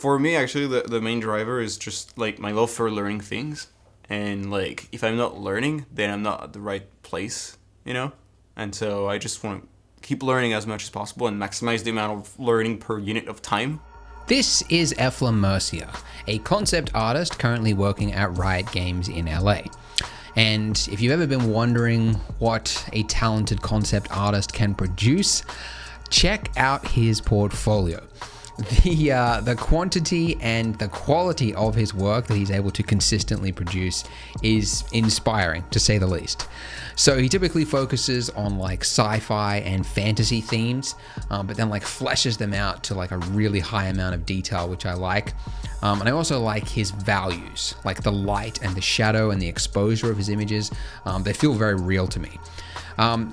for me, actually, the main driver is just like my love for learning things. And like, if I'm not learning, then I'm not at the right place, you know? And so I just want to keep learning as much as possible and maximize the amount of learning per unit of time. This is Efflam Mercier, a concept artist currently working at Riot Games in LA. And if you've ever been wondering what a talented concept artist can produce, check out his portfolio. The quantity and the quality of his work that he's able to consistently produce is inspiring, to say the least. So he typically focuses on like sci-fi and fantasy themes, but then like fleshes them out to like a really high amount of detail, which I like. And I also like his values, like the light and the shadow and the exposure of his images. They feel very real to me.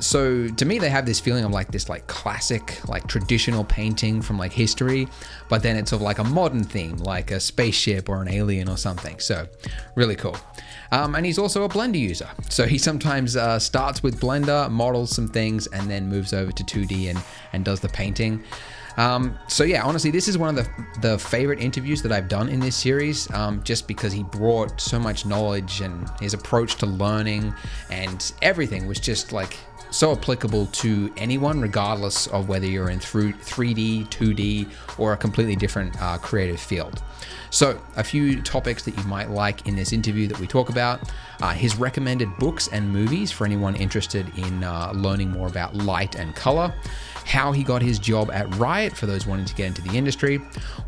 So to me, they have this feeling of like this like classic, like traditional painting from like history, but then it's of like a modern theme, like a spaceship or an alien or something. So really cool. And he's also a Blender user. So he sometimes starts with Blender, models some things, and then moves over to 2D and does the painting. So yeah, honestly, this is one of the favorite interviews that I've done in this series, just because he brought so much knowledge, and his approach to learning and everything was just like so applicable to anyone, regardless of whether you're in 3D, 2D, or a completely different creative field. So a few topics that you might like in this interview that we talk about, his recommended books and movies for anyone interested in learning more about light and color, how he got his job at Riot for those wanting to get into the industry,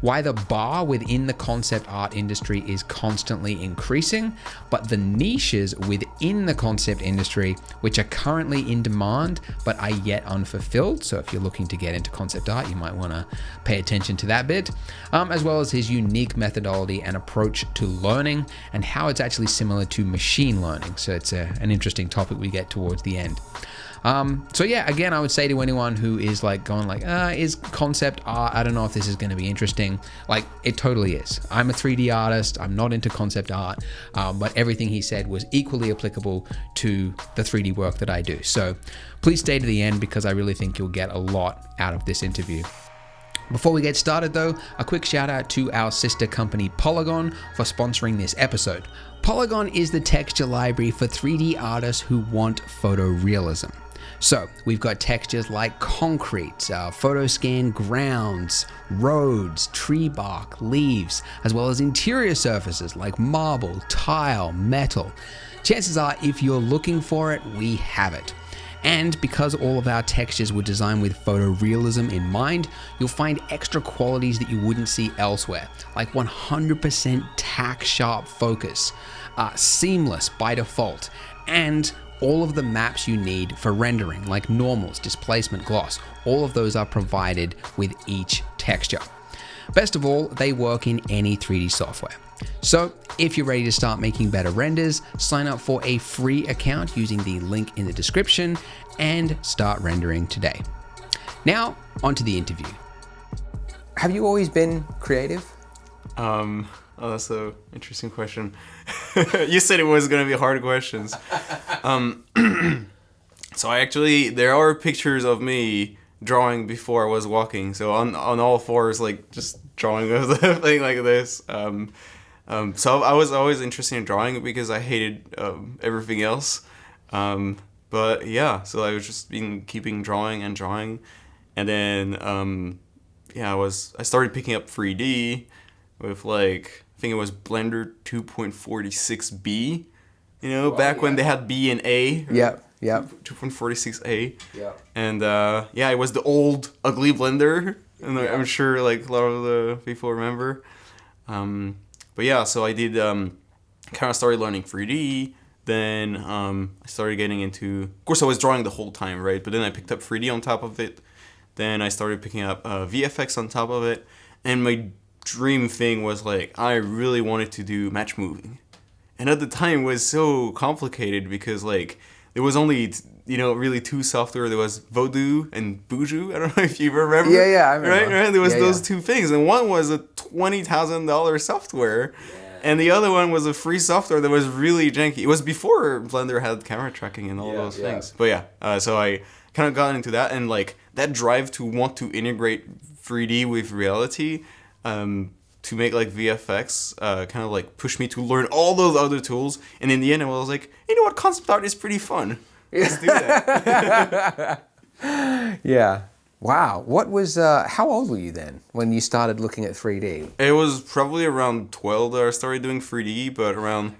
why the bar within the concept art industry is constantly increasing, but the niches within the concept industry which are currently in demand but are yet unfulfilled. So if you're looking to get into concept art, you might want to pay attention to that bit, as well as his unique methodology and approach to learning and how it's actually similar to machine learning. So it's an interesting topic we get towards the end. So yeah, again, I would say to anyone who is like going like, is concept art, I don't know if this is going to be interesting. Like, it totally is. I'm a 3D artist. I'm not into concept art, but everything he said was equally applicable to the 3D work that I do. So please stay to the end because I really think you'll get a lot out of this interview. Before we get started though, a quick shout out to our sister company Polygon for sponsoring this episode. Polygon is the texture library for 3D artists who want photorealism. So we've got textures like concrete, photo scan grounds, roads, tree bark, leaves, as well as interior surfaces like marble, tile, metal. Chances are if you're looking for it, we have it. And because all of our textures were designed with photorealism in mind, you'll find extra qualities that you wouldn't see elsewhere, like 100% tack sharp focus, seamless by default, and all of the maps you need for rendering, like normals, displacement, gloss. All of those are provided with each texture. Best of all, they work in any 3D software. So if you're ready to start making better renders, sign up for a free account using the link in the description and start rendering today. Now, onto the interview. Have you always been creative? Oh, that's an interesting question. You said it was going to be hard questions. So there are pictures of me drawing before I was walking. So on all fours, like just drawing the thing like this. So I was always interested in drawing because I hated everything else. But yeah, so I was just keeping drawing. And then, I started picking up 3D with like, I think it was Blender 2.46B, back when they had B and A. Yeah. 2.46A. Yeah. And it was the old ugly Blender, and I'm sure like a lot of the people remember. But yeah, so I did kind of started learning 3D. Then I started getting into, of course I was drawing the whole time, right? But then I picked up 3D on top of it. Then I started picking up VFX on top of it. And my dream thing was like, I really wanted to do match moving. And at the time it was so complicated because like, there was only, really two software. There was Voodoo and Buju. I don't know if you remember. Yeah, I remember. Right? There was those two things. And one was a $20,000 software. Yeah. And the other one was a free software that was really janky. It was before Blender had camera tracking and all those things. But so I kind of got into that. And like that drive to want to integrate 3D with reality to make like VFX, kind of like pushed me to learn all those other tools. And in the end, I was like, you know what, concept art is pretty fun. Let's do that. Yeah. Wow. What was, how old were you then when you started looking at 3D? It was probably around 12 that I started doing 3D, but around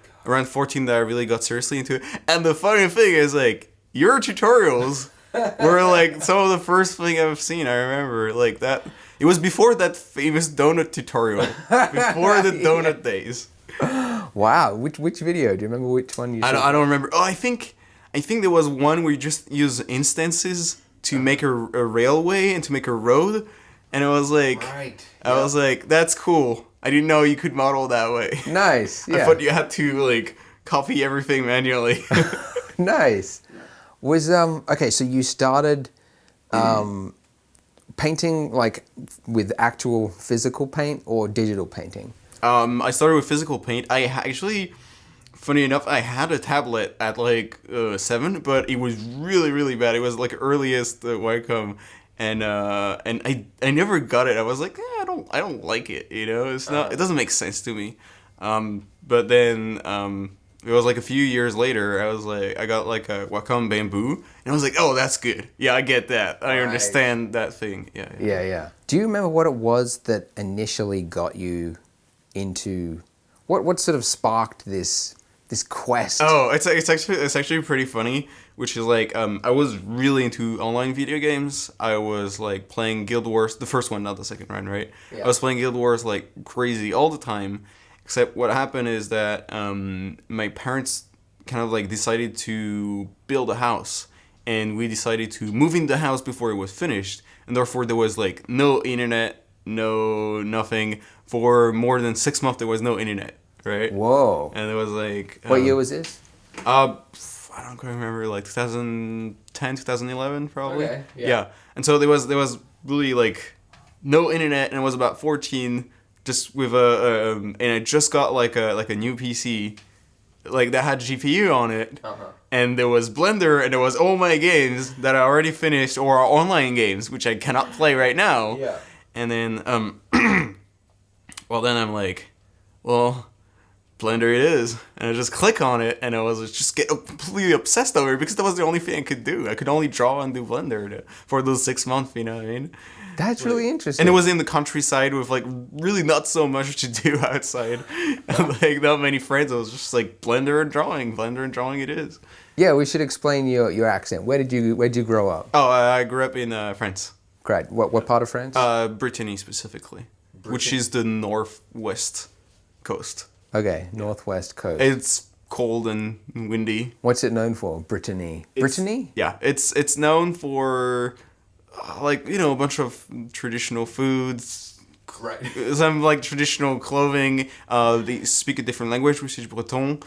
14 that I really got seriously into it. And the funny thing is, like, your tutorials were like some of the first thing I've seen. I remember like that. It was before that famous donut tutorial, before the donut days. Wow. Which video? Do you remember which one you saw? I don't remember. Oh, I think there was one where you just use instances to make a railway and to make a road, and it was like, Right. I was like, that's cool. I didn't know you could model that way. Nice. Yeah. I thought you had to like copy everything manually. Nice. Was okay, so you started painting like with actual physical paint or digital painting? I started with physical paint. Actually, funny enough, I had a tablet at like 7, but it was really, really bad. It was like earliest Wacom, and I never got it. I was like, I don't like it. You know, it's not. It doesn't make sense to me. But then it was like a few years later. I got like a Wacom Bamboo, and I was like, oh, that's good. Yeah, I get that. I understand that thing. Yeah. Do you remember what it was that initially got you into what sort of sparked this quest? Oh, it's actually pretty funny, which is like I was really into online video games. I was like playing Guild Wars, the first one, not the second one, right? Yeah. I was playing Guild Wars like crazy all the time. Except what happened is that my parents kind of like decided to build a house, and we decided to move in the house before it was finished, and therefore there was like no internet, no nothing for more than 6 months. There was no internet. Right? Whoa. And it was like... what year was this? I don't quite remember, like 2010, 2011, probably. Okay, yeah. Yeah. And so there was really like no internet, and it was about 14, just with and I just got like a new PC, like that had GPU on it, and there was Blender, and there was all my games that I already finished or are online games, which I cannot play right now. Yeah. And then, well, then I'm like, well, Blender it is, and I just click on it, and I was just get completely obsessed over it because that was the only thing I could do. I could only draw and do Blender for those 6 months, you know what I mean? That's really interesting. And it was in the countryside with like really not so much to do outside, and like not many friends. I was just like Blender and drawing it is. Yeah, we should explain your accent. Where did you grow up? Oh, I grew up in France. Great. What part of France? Brittany specifically, which is the northwest coast. Okay, northwest coast. It's cold and windy. What's it known for? Brittany. Brittany? Yeah, it's known for like, you know, a bunch of traditional foods. Right. Some like traditional clothing. They speak a different language, which is Breton,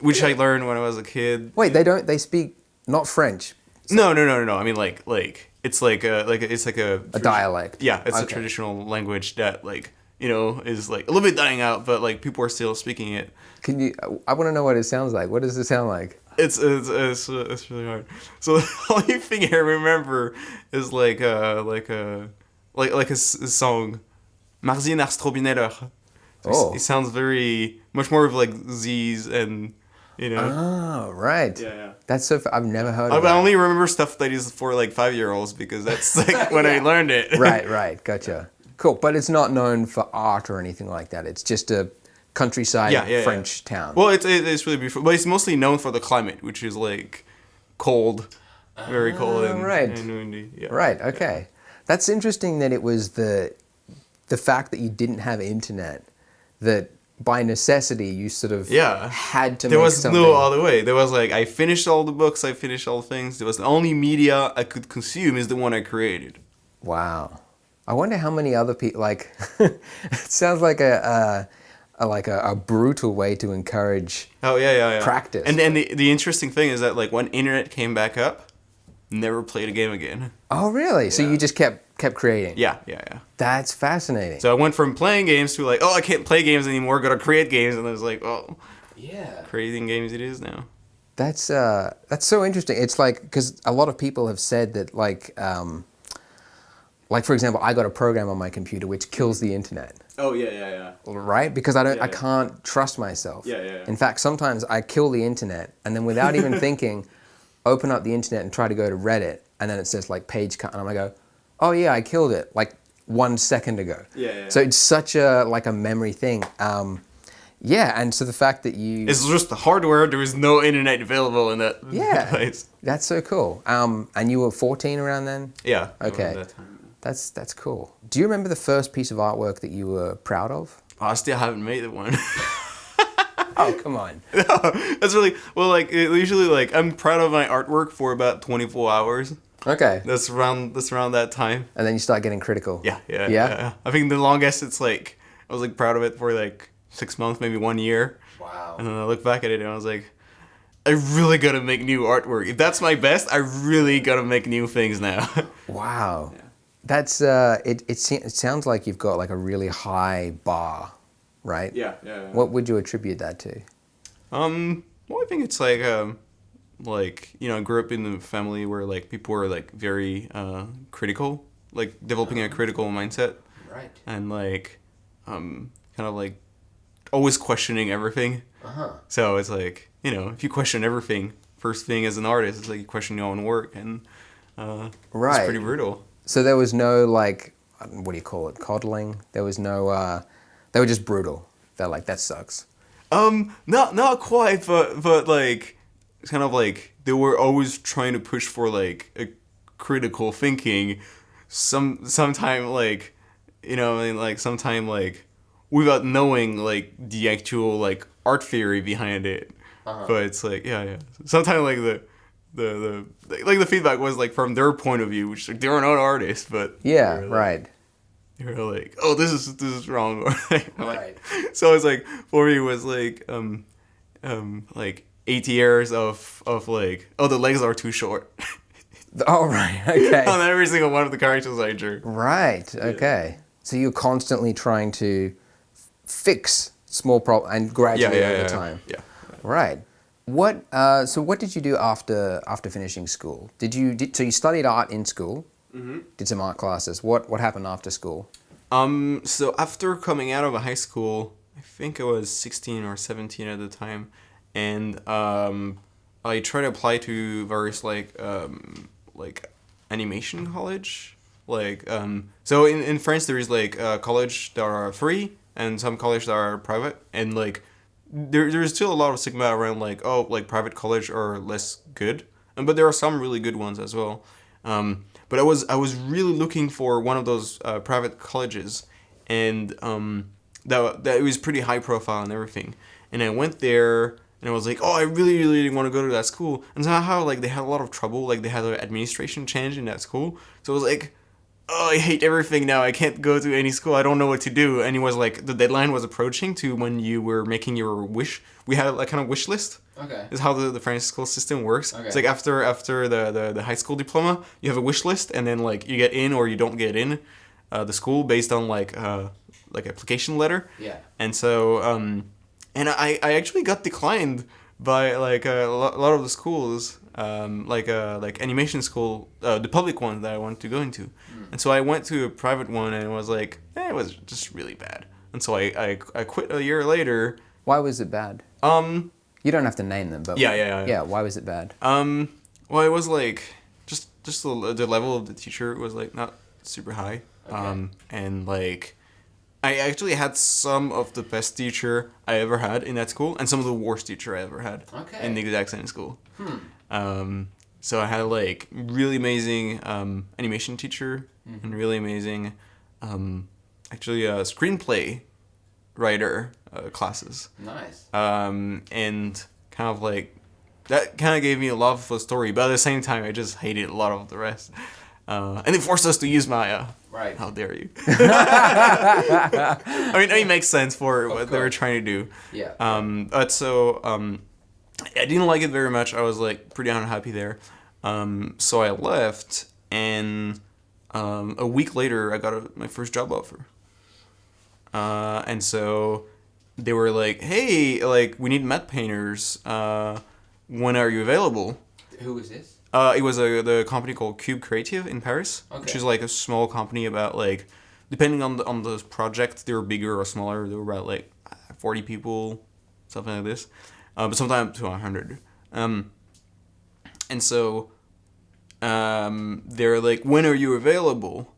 which I learned when I was a kid. Wait, they speak not French. No. I mean like it's like a dialect. Yeah, it's a traditional language that like, you know, is like a little bit dying out, but like people are still speaking it. Can you? I want to know what it sounds like. What does it sound like? It's really hard. So the only thing I remember is like a song, Marzi nach Strobineller. Oh. It sounds very much more of like Z's and, you know. Oh, right. Yeah. That's so. I've never heard of I that. only remember stuff that is for like 5-year-olds because that's like when I learned it. Right. Gotcha. Cool, but it's not known for art or anything like that. It's just a countryside French town. Well, it's really beautiful, but it's mostly known for the climate, which is like cold, very cold and windy. Yeah. Right. Okay, that's interesting. That it was the fact that you didn't have internet, that by necessity you sort of had to. There make was something. no other way. There was like I finished all the books, I finished all the things. There was the only media I could consume is the one I created. Wow. I wonder how many other people like. It sounds like a brutal way to encourage. Practice. And the interesting thing is that like when internet came back up, never played a game again. Oh really? Yeah. So you just kept creating. Yeah. That's fascinating. So I went from playing games to like, oh, I can't play games anymore. Gotta create games, and I was like, oh, creating games it is now. That's so interesting. It's like because a lot of people have said that like for example, I got a program on my computer which kills the internet. Oh yeah. right? Because I Yeah. can't trust myself. Yeah. In fact, sometimes I kill the internet and then without even thinking, open up the internet and try to go to Reddit, and then it says like page cut, and I'm like, oh yeah, I killed it like 1 second ago. Yeah. So it's such a like a memory thing. Yeah, and so the fact that you It's just the hardware. There is no internet available in that place. that's so cool. And you were 14 around then? Yeah. Okay. around that time. That's cool. Do you remember the first piece of artwork that you were proud of? I still haven't made one. Oh, come on. That's really well. Like usually, like I'm proud of my artwork for about 24 hours. Okay. That's around that time. And then you start getting critical. Yeah. I think the longest it's like I was like proud of it for like 6 months, maybe 1 year. Wow. And then I look back at it and I was like, I really gotta make new artwork. If that's my best, I really gotta make new things now. Wow. Yeah. That's it sounds like you've got like a really high bar, right? Yeah. What would you attribute that to? Well, I think it's like I grew up in a family where like people were like very critical, like developing a critical mindset. Right. And like kind of like always questioning everything. So it's like, if you question everything, first thing as an artist, it's like you question your own work, and right. It's pretty brutal. So there was no like, what do you call it, coddling? There was no, they were just brutal. They're like, that sucks. Not quite, but like, it's kind of like they were always trying to push for like a critical thinking. Sometime like, sometime like without knowing like the actual like art theory behind it. But it's like, yeah. Sometimes like the feedback was like from their point of view, which like, they were not artists, but yeah, like, right. They were like, oh, this is wrong. Right. So it's like for me it was like 8 years of like, oh, the legs are too short. Oh, right. Okay. On every single one of the characters I drew. Right. Okay. Yeah. So you're constantly trying to fix small problems and gradually over time. Yeah. Right. So what did you do after finishing school? So you studied art in school? Mm-hmm. Did some art classes. What happened after school? So after coming out of high school, I think I was 16 or 17 at the time, and I tried to apply to various like animation college. So in France there is like college that are free and some college that are private, and like there's still a lot of stigma around like, oh, like private college are less good, but there are some really good ones as well. But I was really looking for one of those private colleges, and that it was pretty high profile and everything. And I went there, and I was like, oh, I really, really want to go to that school. And somehow, like, they had a lot of trouble. Like, they had an administration change in that school. So I was like, oh, I hate everything now. I can't go to any school. I don't know what to do. And it was like, the deadline was approaching to when you were making your wish. We had a kind of wish list. Okay. Is how the French school system works. Okay. It's like after the high school diploma, you have a wish list, and then like you get in or you don't get in the school based on like application letter. Yeah. And so and I actually got declined by like a lot of the schools, like animation school, the public one that I wanted to go into. And so I went to a private one, and it was like, it was just really bad. And so I quit a year later. Why was it bad? You don't have to name them, but yeah. Why was it bad? Well, it was like just the level of the teacher was like not super high. Okay. And like I actually had some of the best teacher I ever had in that school, and some of the worst teacher I ever had in the exact same school. So I had like really amazing animation teacher and really amazing actually screenplay writer classes. Nice. And kind of like that kind of gave me a love for the story, but at the same time I just hated a lot of the rest. And it forced us to use Maya. Right. How dare you? I mean, it makes sense for what they were trying to do. Yeah. But so I didn't like it very much. I was like pretty unhappy there. So I left, and a week later I got my first job offer. And so they were like, hey, like, we need matte painters. When are you available? Who was this? It was the company called Cube Creative in Paris, which is like a small company about like depending on the project, they were bigger or smaller. They were about like 40 people, something like this, but sometimes to 100. And so they're like, when are you available?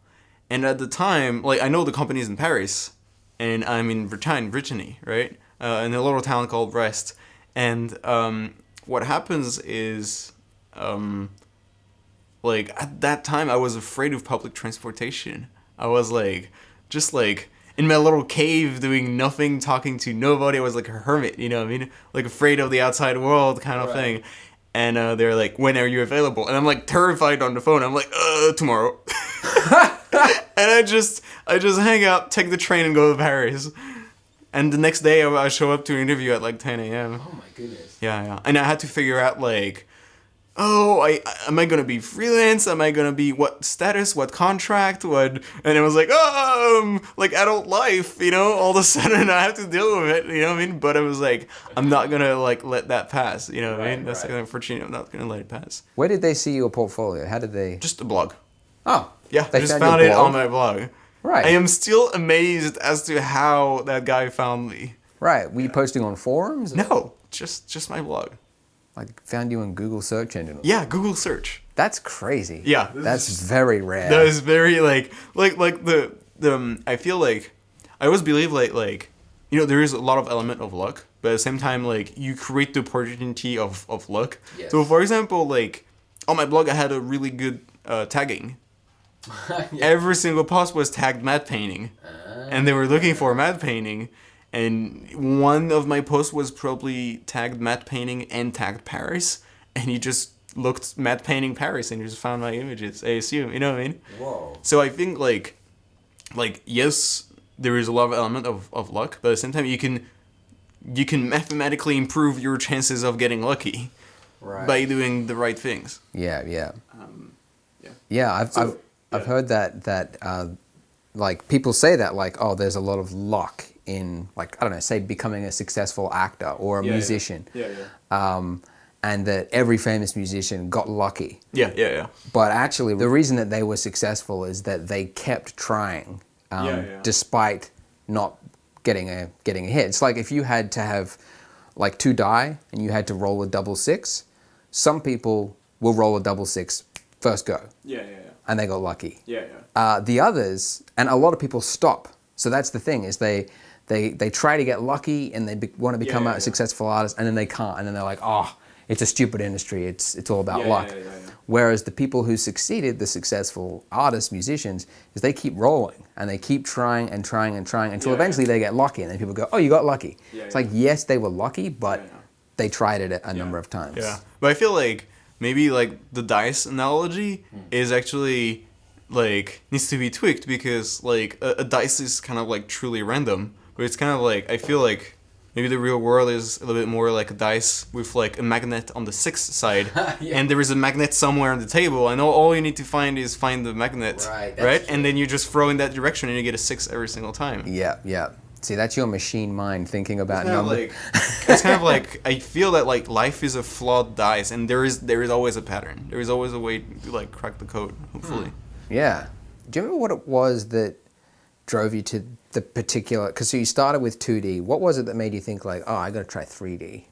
And at the time, like, I know the company's in Paris, and I'm in Brittany, right? In a little town called Brest. And what happens is, like, at that time, I was afraid of public transportation. I was like, just like in my little cave doing nothing, talking to nobody. I was like a hermit, you know what I mean? Like afraid of the outside world kind of thing. And they're like, when are you available? And I'm like terrified on the phone. I'm like, tomorrow. And I just hang out, take the train and go to Paris. And the next day I show up to an interview at like 10 a.m. Oh my goodness. Yeah. And I had to figure out like, am I gonna be freelance? Am I gonna be what status? What contract? What? And it was like, like adult life, you know. All of a sudden, I have to deal with it, you know what I mean? But I was like, I'm not gonna like let that pass, you know what I mean? That's unfortunate. I'm not gonna let it pass. Where did they see your portfolio? How did they? Just a blog. Oh, yeah, I just found it on my blog. Right. I am still amazed as to how that guy found me. Right. Were you posting on forums? No, just my blog. Like found you on Google search engine. Yeah, Google search. That's crazy. Yeah, that's very rare. That is very like the I feel like I always believe like you know, there is a lot of element of luck, but at the same time like you create the opportunity of luck. Yes. So for example, like on my blog I had a really good tagging. Yeah. Every single post was tagged matte painting, and they were looking for matte painting. And one of my posts was probably tagged matte painting and tagged Paris, and he just looked matte painting Paris and he just found my images. I assume, you know what I mean? Whoa. So I think like yes, there is a lot of element of luck, but at the same time you can mathematically improve your chances of getting lucky by doing the right things. Yeah. I've heard that like people say that like, oh, there's a lot of luck in, like, I don't know, say becoming a successful actor or a musician. And that every famous musician got lucky. Yeah. But actually the reason that they were successful is that they kept trying despite not getting a hit. It's like if you had to have like 2 die and you had to roll a double 6, some people will roll a double 6 first go. And they got lucky. The others, and a lot of people stop. So that's the thing, is they try to get lucky and they want to become a successful artist, and then they can't, and then they're like, oh, it's a stupid industry. It's all about luck. Whereas the people who succeeded, the successful artists, musicians, is they keep rolling and they keep trying and trying and trying until eventually they get lucky, and then people go, oh, you got lucky. It's like, yes, they were lucky, but they tried it a number of times. Yeah, but I feel like maybe like the dice analogy is actually like needs to be tweaked, because like a dice is kind of like truly random, but it's kind of like, I feel like maybe the real world is a little bit more like a dice with like a magnet on the 6th side, and there is a magnet somewhere on the table, and all you need to find the magnet, right? And then you just throw in that direction and you get a 6 every single time. Yeah. See, that's your machine mind thinking about numbers. It's kind of like, I feel that like life is a flawed dice, and there is always a pattern. There is always a way to like crack the code, hopefully. Yeah. Do you remember what it was that drove you to the particular, because so you started with 2D. What was it that made you think like, oh, I got to try 3D?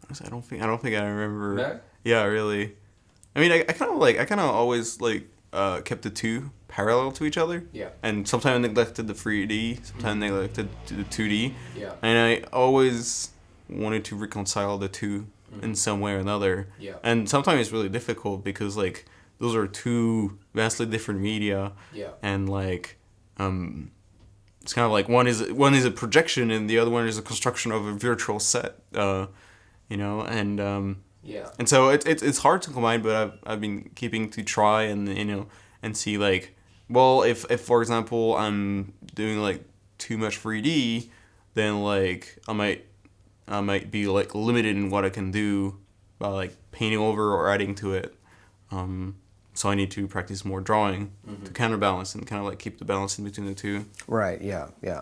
I don't think I remember. No? Yeah, really. I mean, I kind of always like kept the two parallel to each other. Yeah. And sometimes I neglected the 3D, sometimes I neglected the 2D. Yeah. And I always wanted to reconcile the two in some way or another. Yeah. And sometimes it's really difficult because like those are two vastly different media. Yeah. And like it's kind of like one is a projection and the other one is a construction of a virtual set. You know, and yeah. And so it's hard to combine, but I've been keeping to try and, you know, and see like, well, if for example I'm doing like too much 3D, then like I might be like limited in what I can do by like painting over or adding to it. So I need to practice more drawing to counterbalance and kind of like keep the balance in between the two. Right. Yeah. Yeah.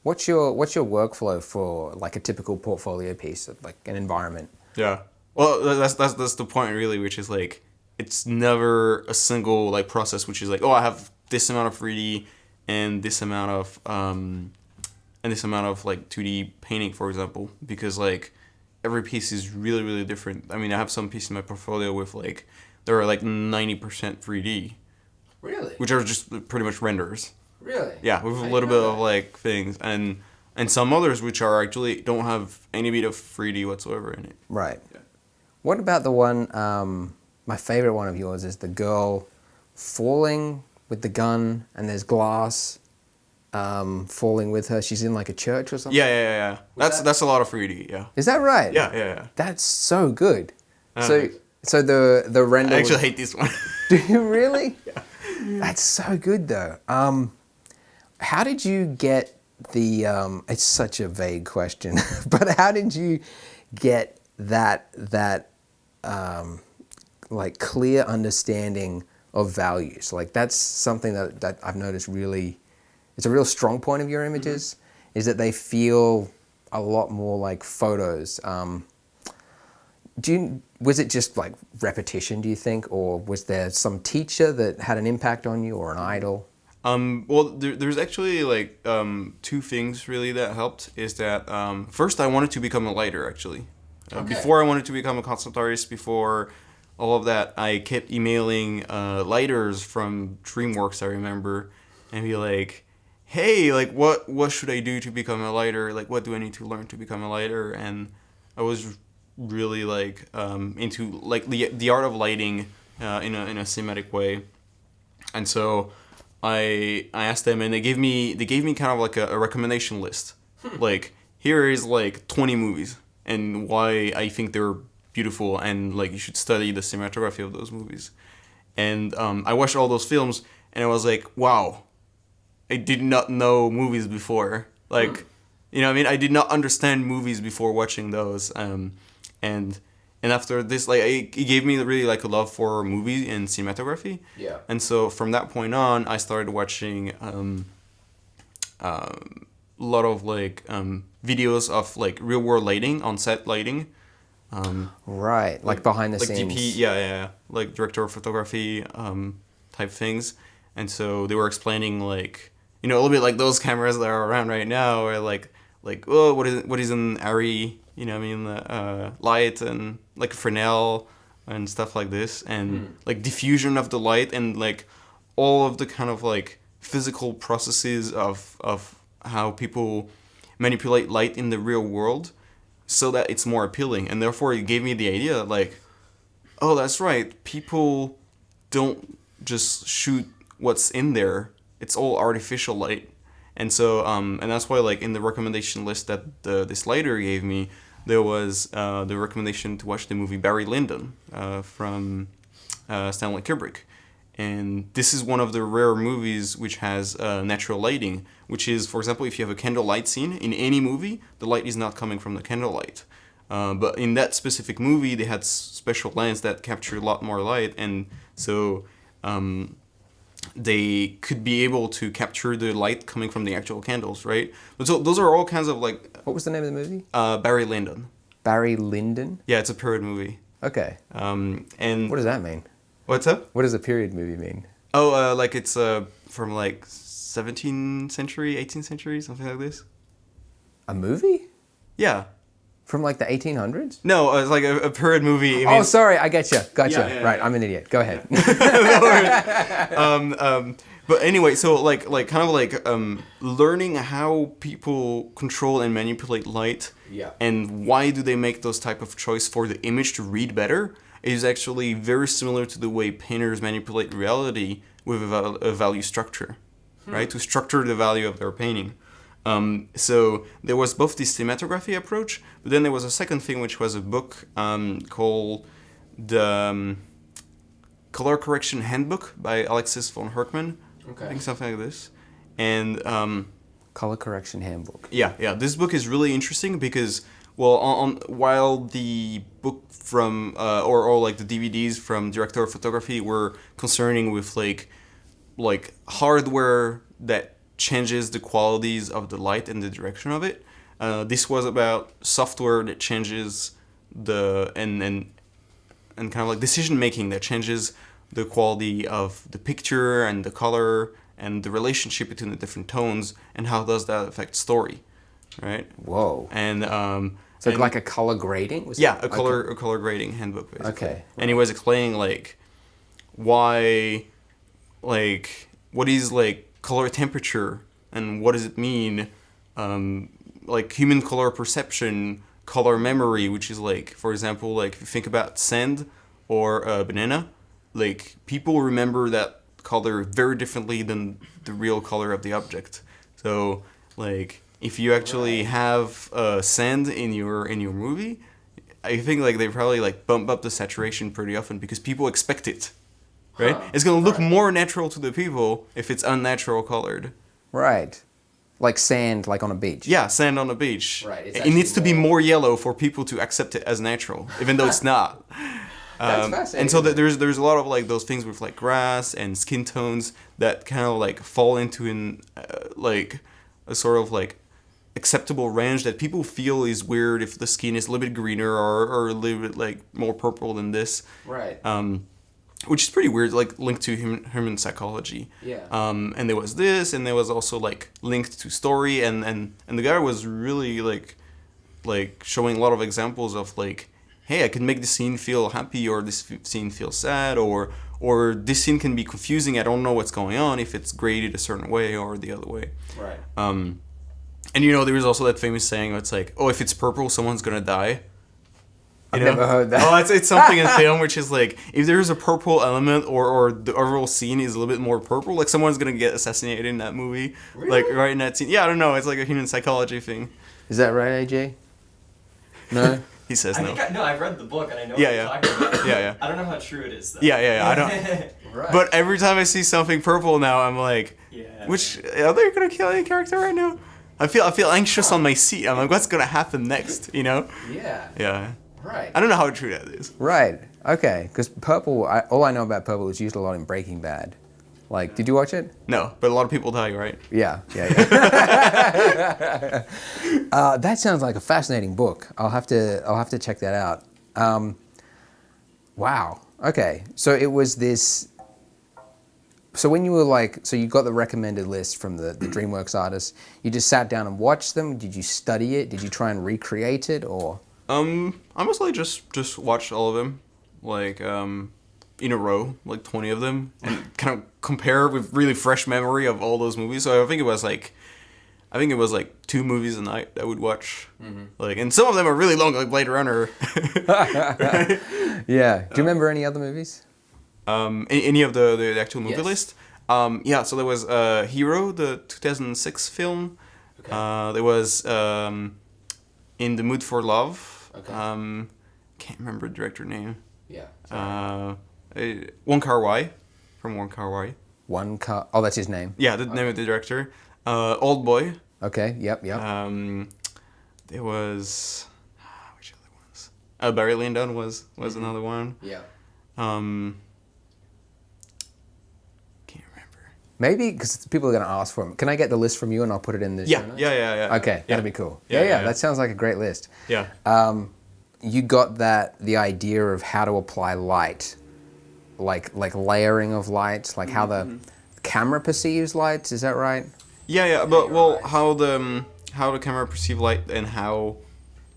What's your workflow for like a typical portfolio piece of like an environment? Yeah. Well, that's the point really, which is like it's never a single like process which is like, oh, I have this amount of 3D and this amount of like 2D painting, for example, because like every piece is really, really different. I mean, I have some pieces in my portfolio with like there are like 90% 3D, Really? which are just pretty much renders. Really? Yeah, with a little bit of like things, and some others which are actually don't have any bit of 3D whatsoever in it. Right. Yeah. What about the one, my favorite one of yours is the girl falling with the gun and there's glass falling with her. She's in like a church or something? Yeah. That's a lot of 3D, yeah. Is that right? Yeah. That's so good. Uh, So the render... I actually hate this one. Do you really? Yeah. That's so good though. How did you get the, it's such a vague question, but how did you get that like clear understanding of values? Like that's something that I've noticed really, it's a real strong point of your images, is that they feel a lot more like photos. Was it just like repetition, do you think, or was there some teacher that had an impact on you or an idol? Well, there's actually like two things really that helped. Is that first I wanted to become a lighter actually. Before I wanted to become a concept artist, before all of that, I kept emailing lighters from DreamWorks, I remember, and be like, hey, like what should I do to become a lighter? Like what do I need to learn to become a lighter? And I was really like into like the art of lighting in a cinematic way, and so I asked them, and they gave me kind of like a recommendation list. Like here is like 20 movies and why I think they're beautiful, and like you should study the cinematography of those movies. And I watched all those films and I was like, wow, I did not know movies before. Like, you know what I mean? I did not understand movies before watching those. And after this, like, it gave me really like a love for movies and cinematography. Yeah. And so from that point on, I started watching a lot of like videos of like real world lighting, on set lighting. Right, like behind the like scenes. DP, yeah, like director of photography type things. And so they were explaining like, you know, a little bit like those cameras that are around right now, or like oh, what is an ARRI, you know what I mean, light, and like Fresnel and stuff like this, and like diffusion of the light, and like all of the kind of like physical processes of how people manipulate light in the real world so that it's more appealing. And therefore it gave me the idea like, oh, that's right, people don't just shoot what's in there, it's all artificial light. And so and that's why like in the recommendation list that this lighter gave me, there was the recommendation to watch the movie Barry Lyndon from Stanley Kubrick. And this is one of the rare movies which has natural lighting, which is, for example, if you have a candlelight scene in any movie, the light is not coming from the candlelight. But in that specific movie, they had special lens that capture a lot more light, and so they could be able to capture the light coming from the actual candles, right? But so those are all kinds of like... What was the name of the movie? Barry Lyndon. Barry Lyndon? Yeah, it's a period movie. Okay. And what does that mean? What's up? What does a period movie mean? Oh, like it's from like 17th century, 18th century, something like this. A movie? Yeah. From like the 1800s? No, it's like a period movie. Oh, sorry, I get you. Gotcha. Yeah, right, I'm an idiot. Go ahead. But anyway, so like kind of like learning how people control and manipulate light, and why do they make those type of choice for the image to read better, is actually very similar to the way painters manipulate reality with a value structure, right? To structure the value of their painting. So there was both the cinematography approach, but then there was a second thing, which was a book called the Color Correction Handbook by Alexis von Hurkman. Okay. I think something like this. And Color Correction Handbook. Yeah. This book is really interesting because, well, while the book from or like the DVDs from director of photography were concerning with like hardware that changes the qualities of the light and the direction of it, this was about software that changes the and kind of like decision making that changes the quality of the picture and the color and the relationship between the different tones, and how does that affect story, right? Whoa. And So and- like a color grading? Was yeah, it? a color grading handbook basically. Okay. And he was explaining like why, like what is like color temperature and what does it mean, like human color perception, color memory, which is like, for example, like if you think about sand or a banana, like people remember that color very differently than the real color of the object. So like if you actually have sand in your movie, I think like they probably like bump up the saturation pretty often because people expect it, right? It's gonna look more natural to the people if it's unnatural colored. Right. Like sand, like on a beach. Yeah, sand on the beach. Right, it's It needs to actually be more yellow for people to accept it as natural, even though it's not. That's fascinating. And so there's a lot of like those things with like grass and skin tones that kind of like fall into like a sort of like acceptable range that people feel is weird if the skin is a little bit greener or a little bit like more purple than this. Right. Which is pretty weird, like linked to human psychology. Yeah. And there was this, and there was also like linked to story, and the guy was really like showing a lot of examples of like, hey, I can make this scene feel happy, or this scene feel sad, or this scene can be confusing. I don't know what's going on if it's graded a certain way or the other way. Right. And you know, there is also that famous saying where it's like, oh, if it's purple, someone's gonna die. I've never heard that. Oh, it's something in film which is like, if there's a purple element or the overall scene is a little bit more purple, like someone's gonna get assassinated in that movie. Really? Like right in that scene. Yeah, I don't know. It's like a human psychology thing. Is that right, AJ? No? He says I no. think I've read the book and I know Yeah, what you're talking about. Yeah. I don't know how true it is though. Yeah. I don't. Right. But every time I see something purple now, I'm like, Yeah. which are they gonna kill any character right now? I feel anxious on my seat. I'm like, what's gonna happen next? You know? Yeah. Yeah. Right. I don't know how true that is. Right. Okay. Because purple, all I know about purple is used a lot in Breaking Bad. Like, did you watch it? No, but a lot of people die, right? Yeah. That sounds like a fascinating book. I'll have to check that out. Wow. Okay. So it was this. So when you were like, so you got the recommended list from the DreamWorks artists. You just sat down and watched them. Did you study it? Did you try and recreate it, or? I mostly just watched all of them, like in a row, like 20 of them, and kind of compare with really fresh memory of all those movies. So I think it was like 2 movies a night I would watch, like, and some of them are really long, like Blade Runner. Yeah. Do you remember any other movies? Any of the actual movie Yes. list? Yeah. So there was Hero, the 2006 film. Okay. There was In the Mood for Love. Okay. Can't remember the director name. Yeah. Wong Kar-wai, from Wong Kar-wai. One car. Oh, that's his name. Yeah, the name of the director. Old Boy. Okay. Yep. There was which other ones? Barry Lyndon was another one. Yeah. Can't remember. Maybe because people are going to ask for them. Can I get the list from you and I'll put it in the show notes? Yeah. Okay, Yeah. that'd be cool. Yeah, Yeah, yeah. that sounds like a great list. Yeah. You got the idea of how to apply light, like layering of light, like how the camera perceives light. Is that right? Yeah. But well, how the camera perceive light and how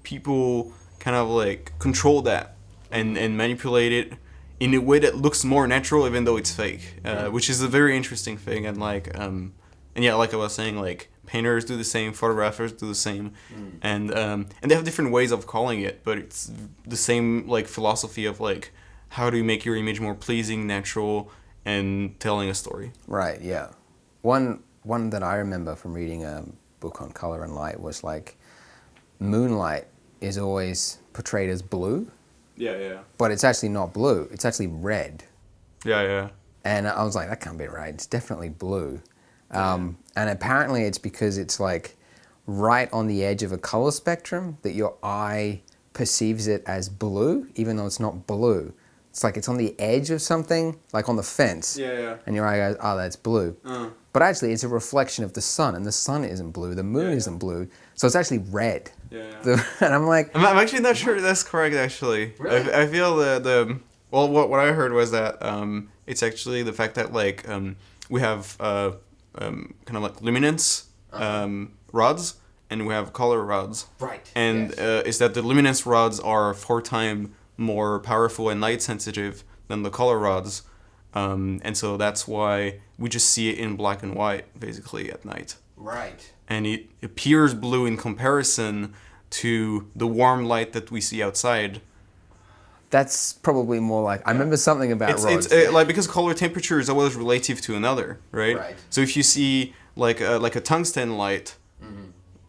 people kind of like control that and manipulate it in a way that looks more natural, even though it's fake, which is a very interesting thing. And like and yeah, like I was saying, like painters do the same, photographers do the same, and they have different ways of calling it, but it's the same like philosophy of like how do you make your image more pleasing, natural, and telling a story. Right. Yeah. One that I remember from reading a book on color and light was like moonlight is always portrayed as blue, Yeah. but it's actually not blue. It's actually red. Yeah. And I was like, that can't be right. It's definitely blue. And apparently it's because it's like right on the edge of a color spectrum that your eye perceives it as blue, even though it's not blue. It's like it's on the edge of something, like on the fence. Yeah. And your eye goes, oh, that's blue. But actually it's a reflection of the sun, and the sun isn't blue, the moon isn't blue. So it's actually red. Yeah. And I'm like, I'm actually not sure that's correct, actually. Really? I feel that well, what I heard was that it's actually the fact that like we have kind of like luminance rods, and we have color rods. Right. And yes. Is that the luminance rods are 4 times more powerful and light sensitive than the color rods. And so that's why we just see it in black and white, basically, at night. Right. And it appears blue in comparison to the warm light that we see outside. That's probably more like, I remember something about rods. It's like, because color temperature is always relative to another, right? Right. So if you see like a tungsten light,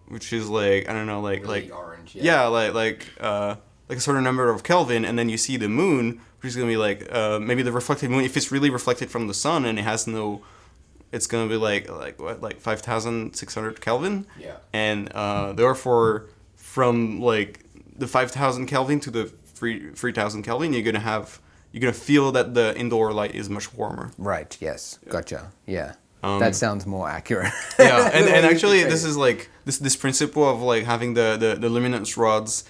which is like, I don't know, like Really orange, like a certain number of Kelvin, and then you see the moon, which is gonna be like maybe the reflected moon. If it's really reflected from the sun and it has no, it's gonna be like 5,600 Kelvin. Yeah. And therefore, from like the 5,000 Kelvin to the 3,000 Kelvin, you're gonna feel that the indoor light is much warmer. Right, yes. Gotcha. Yeah. That sounds more accurate. Yeah, and actually this is like this principle of like having the luminance rods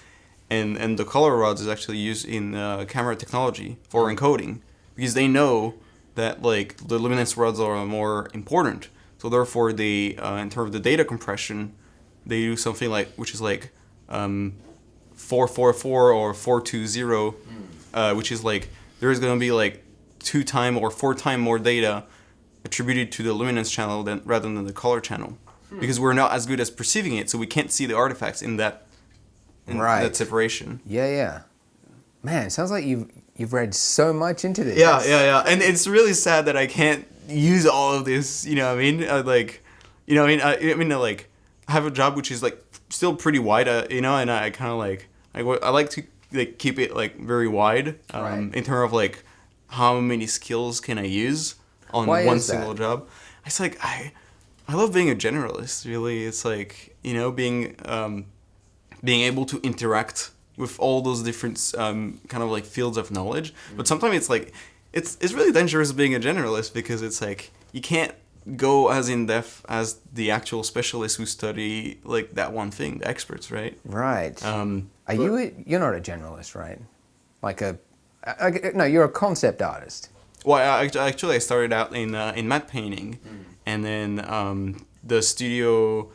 and the color rods is actually used in camera technology for encoding, because they know that like the luminance rods are more important. So therefore they in terms of the data compression, they do something like, which is like 444 or 420, which is like there's gonna be like 2 times or 4 times more data attributed to the luminance channel rather than the color channel, because we're not as good as perceiving it, so we can't see the artifacts in that separation. Yeah. Man, it sounds like you've read so much into this. Yeah. And it's really sad that I can't use all of this. You know what I mean? I mean, like, I have a job which is like still pretty wide. And I kind of like I like to like keep it like very wide. Right. In terms of like how many skills can I use on Why one is that? single job. It's like I love being a generalist. Really, it's like being able to interact with all those different kind of like fields of knowledge. But sometimes it's like it's really dangerous being a generalist, because it's like you can't go as in depth as the actual specialists who study like that one thing, the experts, right? Right. You're not a generalist, right? No, you're a concept artist. Well, I started out in matte painting, and then the studio.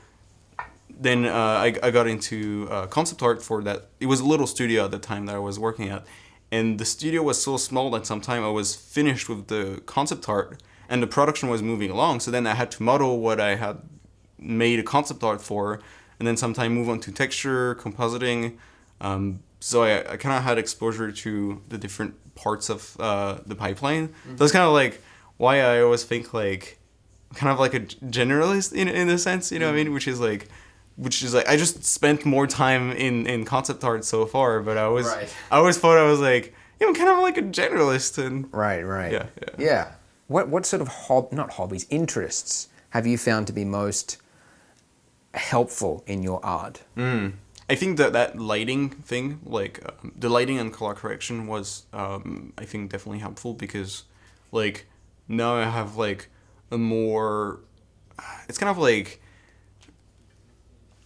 Then I got into concept art for that. It was a little studio at the time that I was working at, and the studio was so small that sometime I was finished with the concept art, and the production was moving along. So then I had to model what I had made a concept art for, and then sometime move on to texture, compositing. So I kind of had exposure to the different parts of the pipeline. So it's kind of like why I always think like kind of like a generalist in a sense, you know what I mean? Which is like I just spent more time in concept art so far, but I always thought I was like, I'm kind of like a generalist. And Right. Yeah. What sort of not hobbies, interests have you found to be most helpful in your art? I think that lighting thing, like the lighting and color correction was, I think, definitely helpful, because like now I have like a more, it's kind of like,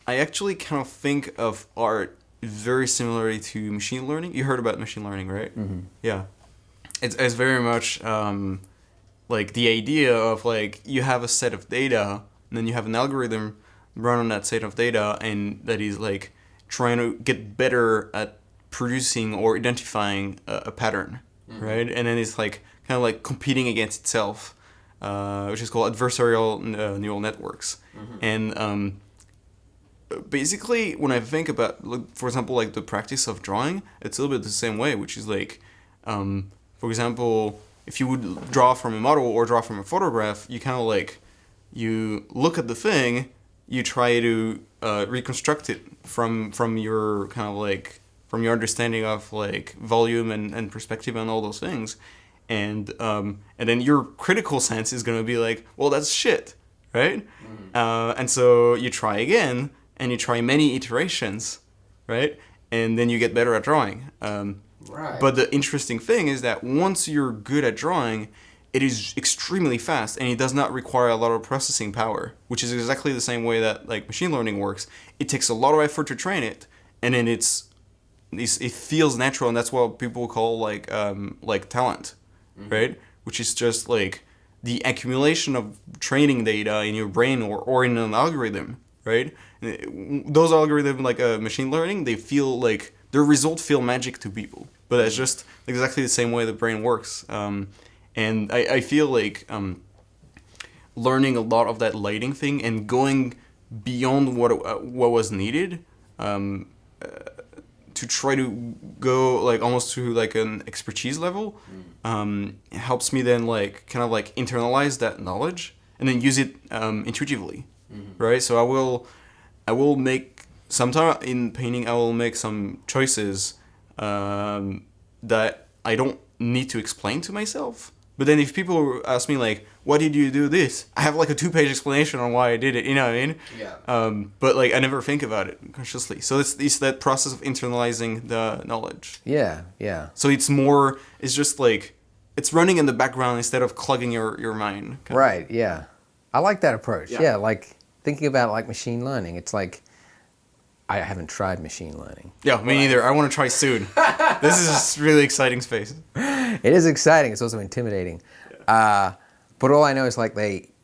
I actually kind of think of art very similarly to machine learning. You heard about machine learning, right? Mm-hmm. Yeah. It's very much like the idea of like you have a set of data, and then you have an algorithm run on that set of data, and that is like trying to get better at producing or identifying a pattern, right? And then it's like kind of like competing against itself, which is called adversarial neural networks. And basically, when I think about, for example, like the practice of drawing, it's a little bit the same way, which is like, for example, if you would draw from a model or draw from a photograph, you kind of like, you look at the thing, you try to reconstruct it from your kind of like, from your understanding of like volume and perspective and all those things. And then your critical sense is going to be like, well, that's shit, right? And so you try again, and you try many iterations, right? And then you get better at drawing. Right. But the interesting thing is that once you're good at drawing, it is extremely fast, and it does not require a lot of processing power, which is exactly the same way that like machine learning works. It takes a lot of effort to train it, and then it feels natural, and that's what people call like talent, right? Which is just like the accumulation of training data in your brain or in an algorithm, right? Those algorithms, like machine learning, they feel like their results feel magic to people, but it's just exactly the same way the brain works. And I feel like learning a lot of that lighting thing and going beyond what was needed to try to go like almost to like an expertise level helps me then like kind of like internalize that knowledge and then use it intuitively, right? So I will make sometime in painting I will make some choices that I don't need to explain to myself. But then if people ask me like, why did you do this? I have like a 2-page explanation on why I did it, you know what I mean? Yeah. But like I never think about it consciously. So it's that process of internalizing the knowledge. Yeah, yeah. So it's just like, it's running in the background instead of clogging your mind. Right, yeah. I like that approach. Yeah. Yeah, like thinking about like machine learning. It's like, I haven't tried machine learning. Yeah, me neither. I want to try soon. This is a really exciting space. It is exciting. It's also intimidating. Yeah. But all I know is like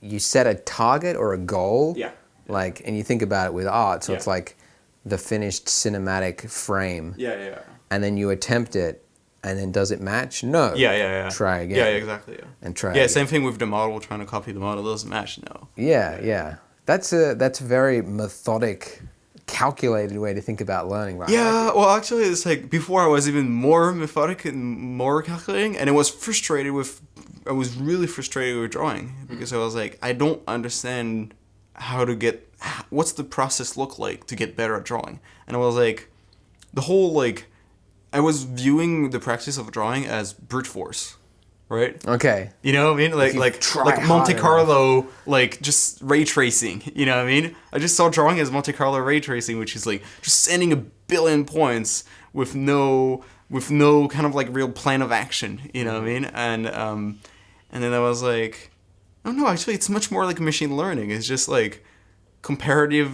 you set a target or a goal. Yeah. Like, and you think about it with art. So Yeah. it's like the finished cinematic frame. Yeah. And then you attempt it, and then does it match? No. Yeah. Try again. Yeah, exactly. Yeah. And try. Yeah, again. same thing with the model. Trying to copy the model doesn't match. No. Yeah. That's a very methodic, calculated way to think about learning, right? Yeah, well, actually, it's like before I was even more methodic and more calculating, and I was really frustrated with drawing because I was like, I don't understand what's the process look like to get better at drawing, and I was like, I was viewing the practice of drawing as brute force, right? Okay. You know what I mean? Like try Monte hard Carlo, like just ray tracing. You know what I mean? I just saw drawing as Monte Carlo ray tracing, which is like just sending a billion points with no kind of like real plan of action. You know what I mean? And then I was like, oh no, actually it's much more like machine learning. It's just like comparative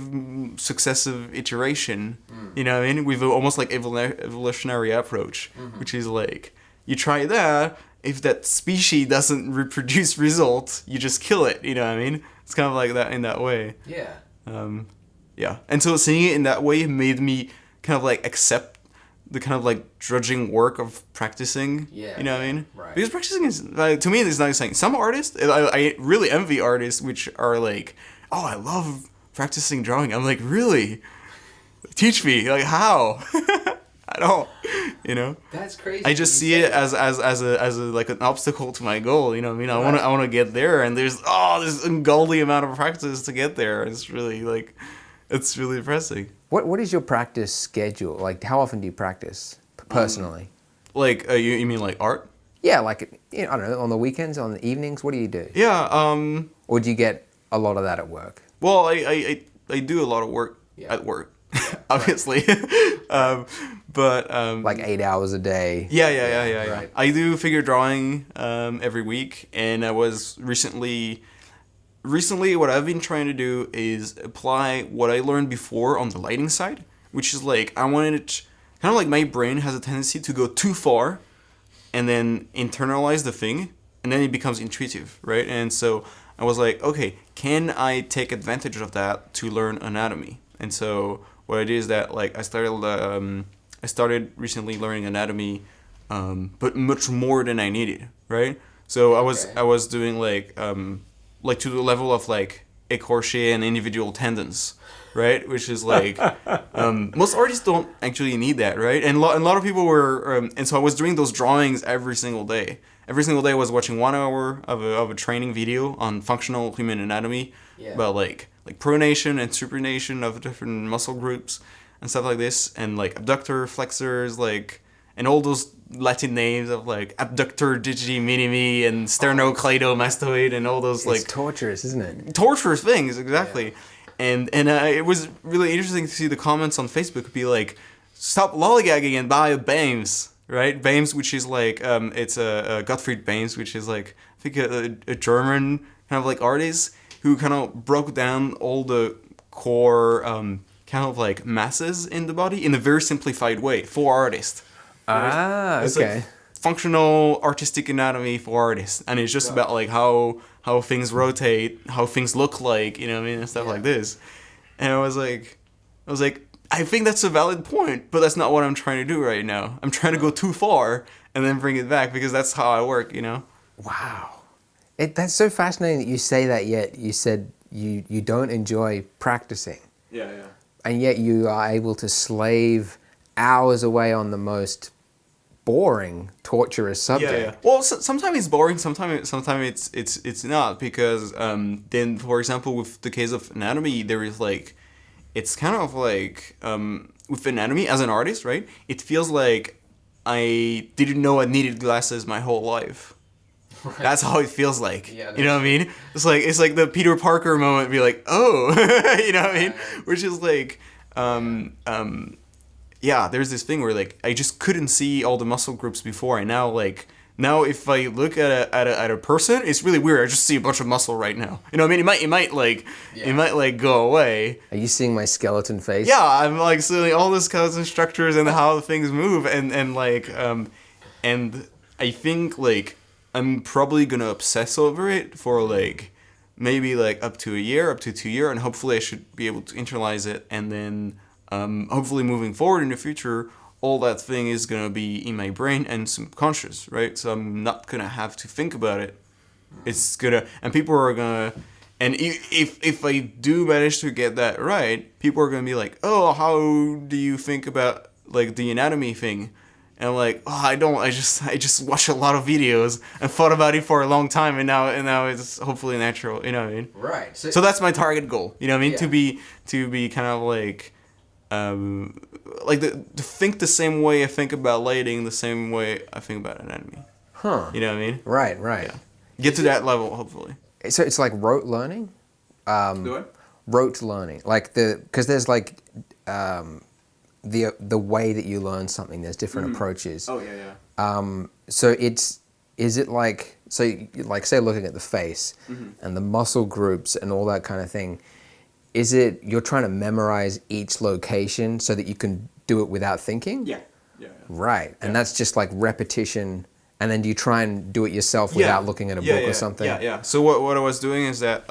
successive iteration. You know what I mean? With almost like evolutionary approach, which is like you try that. If that species doesn't reproduce results, you just kill it. You know what I mean? It's kind of like that in that way. Yeah. Yeah. And so seeing it in that way made me kind of like accept the kind of like drudging work of practicing. Yeah. You know what I mean? Right. Because practicing is, like, to me, it's not exciting. Some artists, I really envy artists which are like, oh, I love practicing drawing. I'm like, really? Teach me. Like, how? I don't, you know. That's crazy. I just see it as a like an obstacle to my goal. You know what I mean? I want to get there, and there's this ungodly amount of practice to get there. It's really depressing. What is your practice schedule? Like, how often do you practice personally? Like you mean like art? Yeah, like, I don't know, on the weekends, on the evenings. What do you do? Yeah. Or do you get a lot of that at work? Well, I do a lot of work at work, obviously. But Like 8 hours a day. Yeah. Right. I do figure drawing every week, and I was recently what I've been trying to do is apply what I learned before on the lighting side, which is like I wanted it kind of like my brain has a tendency to go too far and then internalize the thing, and then it becomes intuitive, right? And so I was like, okay, can I take advantage of that to learn anatomy? And so what I did is that like I started recently learning anatomy, but much more than I needed, right? So I was doing like to the level of like écorché and individual tendons, right? Which is like most artists don't actually need that, right? And a lot of people were, and so I was doing those drawings every single day. Every single day I was watching 1 hour of a training video on functional human anatomy about like pronation and supination of different muscle groups and stuff like this, and like abductor, flexors, like, and all those Latin names of like abductor digiti minimi and sternocleidomastoid and all those like torturous, isn't it? Torturous things, exactly. And it was really interesting to see the comments on Facebook be like, stop lollygagging and buy a Bames, right? Bames, which is like it's a Gottfried Bames, which is like I think a German kind of like artist who kind of broke down all the core kind of like masses in the body in a very simplified way for artists. Ah, It's okay. like functional artistic anatomy for artists, and it's just about like how things rotate, how things look like, you know what I mean, and stuff like this. And I was like, I think that's a valid point, but that's not what I'm trying to do right now. I'm trying to go too far and then bring it back, because that's how I work, you know. Wow. That's so fascinating that you say that, yet you said you don't enjoy practicing. Yeah. And yet you are able to slave hours away on the most boring, torturous subject. Yeah. Well, sometimes it's boring, sometimes it's not, because then, for example, with the case of anatomy, there is like, it's kind of like, with anatomy as an artist, right? It feels like I didn't know I needed glasses my whole life. Right. That's how it feels like. Yeah, you know what I mean? It's like the Peter Parker moment, be like, oh, you know what I mean? Which is like, yeah, there's this thing where like I just couldn't see all the muscle groups before, and now if I look at a person, it's really weird. I just see a bunch of muscle right now. You know what I mean? It might go away. Are you seeing my skeleton face? Yeah, I'm like seeing all the skeleton structures and how things move, and I think like I'm probably gonna obsess over it for like maybe like up to 2 years, and hopefully I should be able to internalize it, and then hopefully moving forward in the future, all that thing is going to be in my brain and subconscious, right? So I'm not going to have to think about it. It's going to, and people are going to, and if I do manage to get that right, people are going to be like, oh, how do you think about like the anatomy thing? And I'm like, oh, I don't, I just watch a lot of videos and thought about it for a long time, and now it's hopefully natural, you know what I mean? Right. So that's my target goal, you know what I mean? Yeah. To be kind of like to think the same way I think about lighting, the same way I think about anatomy. Huh. You know what I mean? Right. Yeah. Get to that level, hopefully. So it's like rote learning? Do it? Rote learning. Like because there's like the way that you learn something, there's different approaches. Oh, yeah. So is it like, so like say looking at the face and the muscle groups and all that kind of thing, is it you're trying to memorize each location so that you can do it without thinking? Yeah. Right. And that's just like repetition, and then do you try and do it yourself without looking at a book or something? Yeah. So what I was doing is that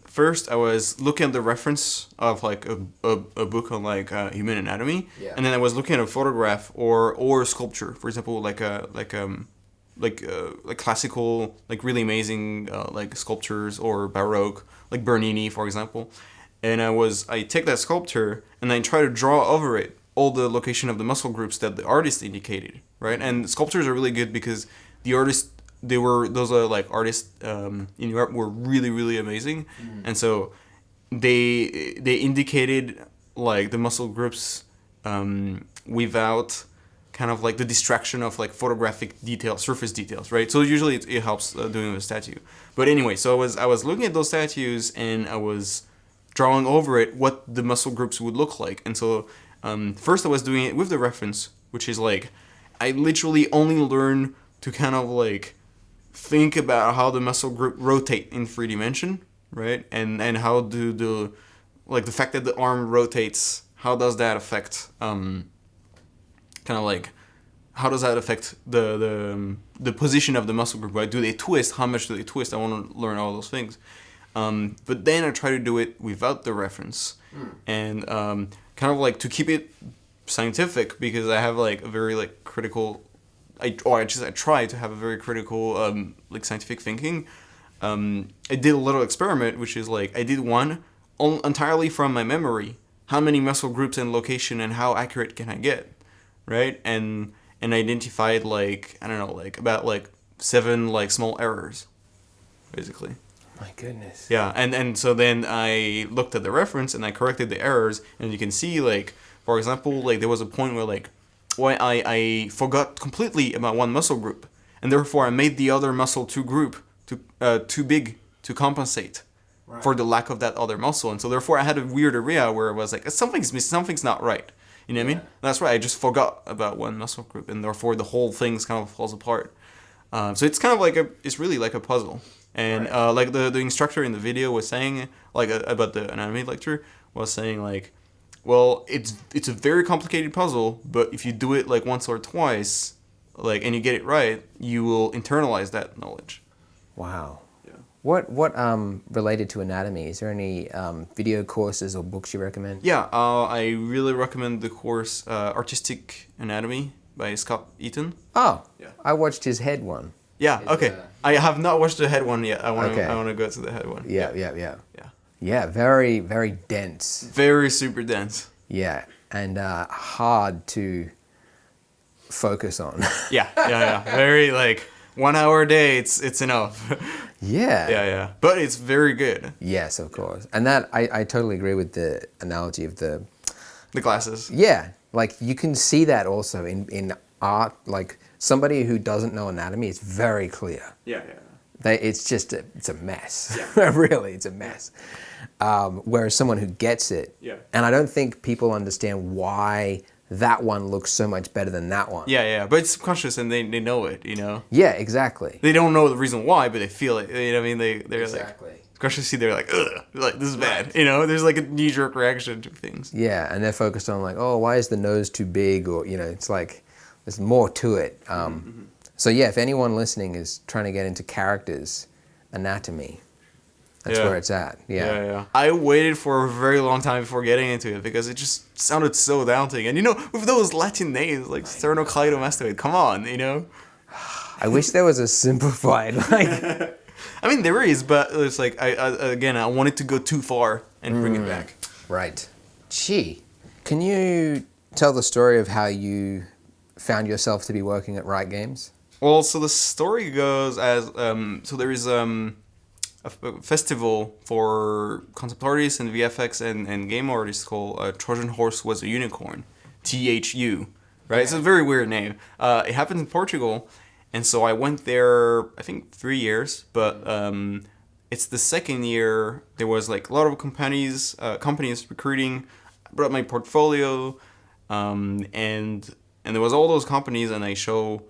first I was looking at the reference of like a book on like human anatomy, and then I was looking at a photograph or a sculpture, for example, like classical, like really amazing like sculptures, or Baroque, like Bernini, for example. And I take that sculpture and I try to draw over it all the location of the muscle groups that the artist indicated, right? And sculptures are really good because the artists, those are like artists in Europe were really, really amazing. And so they indicated like the muscle groups without kind of like the distraction of like photographic detail, surface details, right? So usually it helps doing with a statue. But anyway, so I was looking at those statues and I was drawing over it what the muscle groups would look like. And so first I was doing it with the reference, which is like, I literally only learn to kind of like think about how the muscle group rotate in 3 dimension, right? And how do the fact that the arm rotates, how does that affect kind of like, how does that affect the position of the muscle group, right? Do they twist? How much do they twist? I want to learn all those things. But then I try to do it without the reference, and kind of like to keep it scientific, because I have like a very like critical, I try to have a very critical like scientific thinking. I did a little experiment, which is like I did one entirely from my memory. How many muscle groups and location, and how accurate can I get, right? And identified like, I don't know, like about like 7 like small errors, basically. My goodness. Yeah, and so then I looked at the reference and I corrected the errors, and you can see like, for example, like there was a point where like, I forgot completely about one muscle group, and therefore I made the other muscle too big to compensate for the lack of that other muscle, and so therefore I had a weird area where I was like, something's not right. You know what I mean? That's right. I just forgot about one muscle group, and therefore the whole thing's kind of falls apart. So it's kind of like it's really like a puzzle. And like the instructor in the video was saying, like about the anatomy lecture, was saying like, well, it's a very complicated puzzle, but if you do it like once or twice, like, and you get it right, you will internalize that knowledge. Wow. Yeah. What related to anatomy? Is there any video courses or books you recommend? Yeah, I really recommend the course Artistic Anatomy by Scott Eaton. Oh, Yeah. I watched his head one. Yeah, okay. I have not watched the head one yet. I want to Okay. go to the head one. Yeah. Yeah. Yeah, very, very dense. Very super dense. Yeah, and hard to focus on. Yeah. Very, like, 1 hour a day, it's enough. Yeah. Yeah. But it's very good. Yes, of course. And that, I totally agree with the analogy of the... The glasses. Yeah, like you can see that also in art. Like somebody who doesn't know anatomy, it's very clear. Yeah. It's just it's a mess. Really, it's a mess. Whereas someone who gets it, Yeah. and I don't think people understand why that one looks so much better than that one. Yeah. But it's subconscious and they know it, you know? Yeah, exactly. They don't know the reason why, but they feel it. You know what I mean? They're Exactly. like, subconsciously, they're like, ugh, like, this is bad. You know, there's like a knee-jerk reaction to things. Yeah, and they're focused on like, oh, why is the nose too big? Or, you know, it's like, there's more to it. So yeah, if anyone listening is trying to get into characters, anatomy, that's Yeah. where it's at. Yeah. I waited for a very long time before getting into it because it just sounded so daunting. And, you know, with those Latin names, like sternocleidomastoid, come on, you know? I wish there was a simplified, like... I mean, there is, but it's like, I wanted to go too far and bring it back. Right. Gee, can you tell the story of how you found yourself to be working at Riot Games? Well, so the story goes as, so there is a festival for concept artists and VFX and game artists called Trojan Horse Was a Unicorn, THU, right? It's a very weird name. It happened in Portugal, and so I went there, I think 3 years, but it's the second year. There was like a lot of companies recruiting. I brought my portfolio, and there was all those companies, and I show,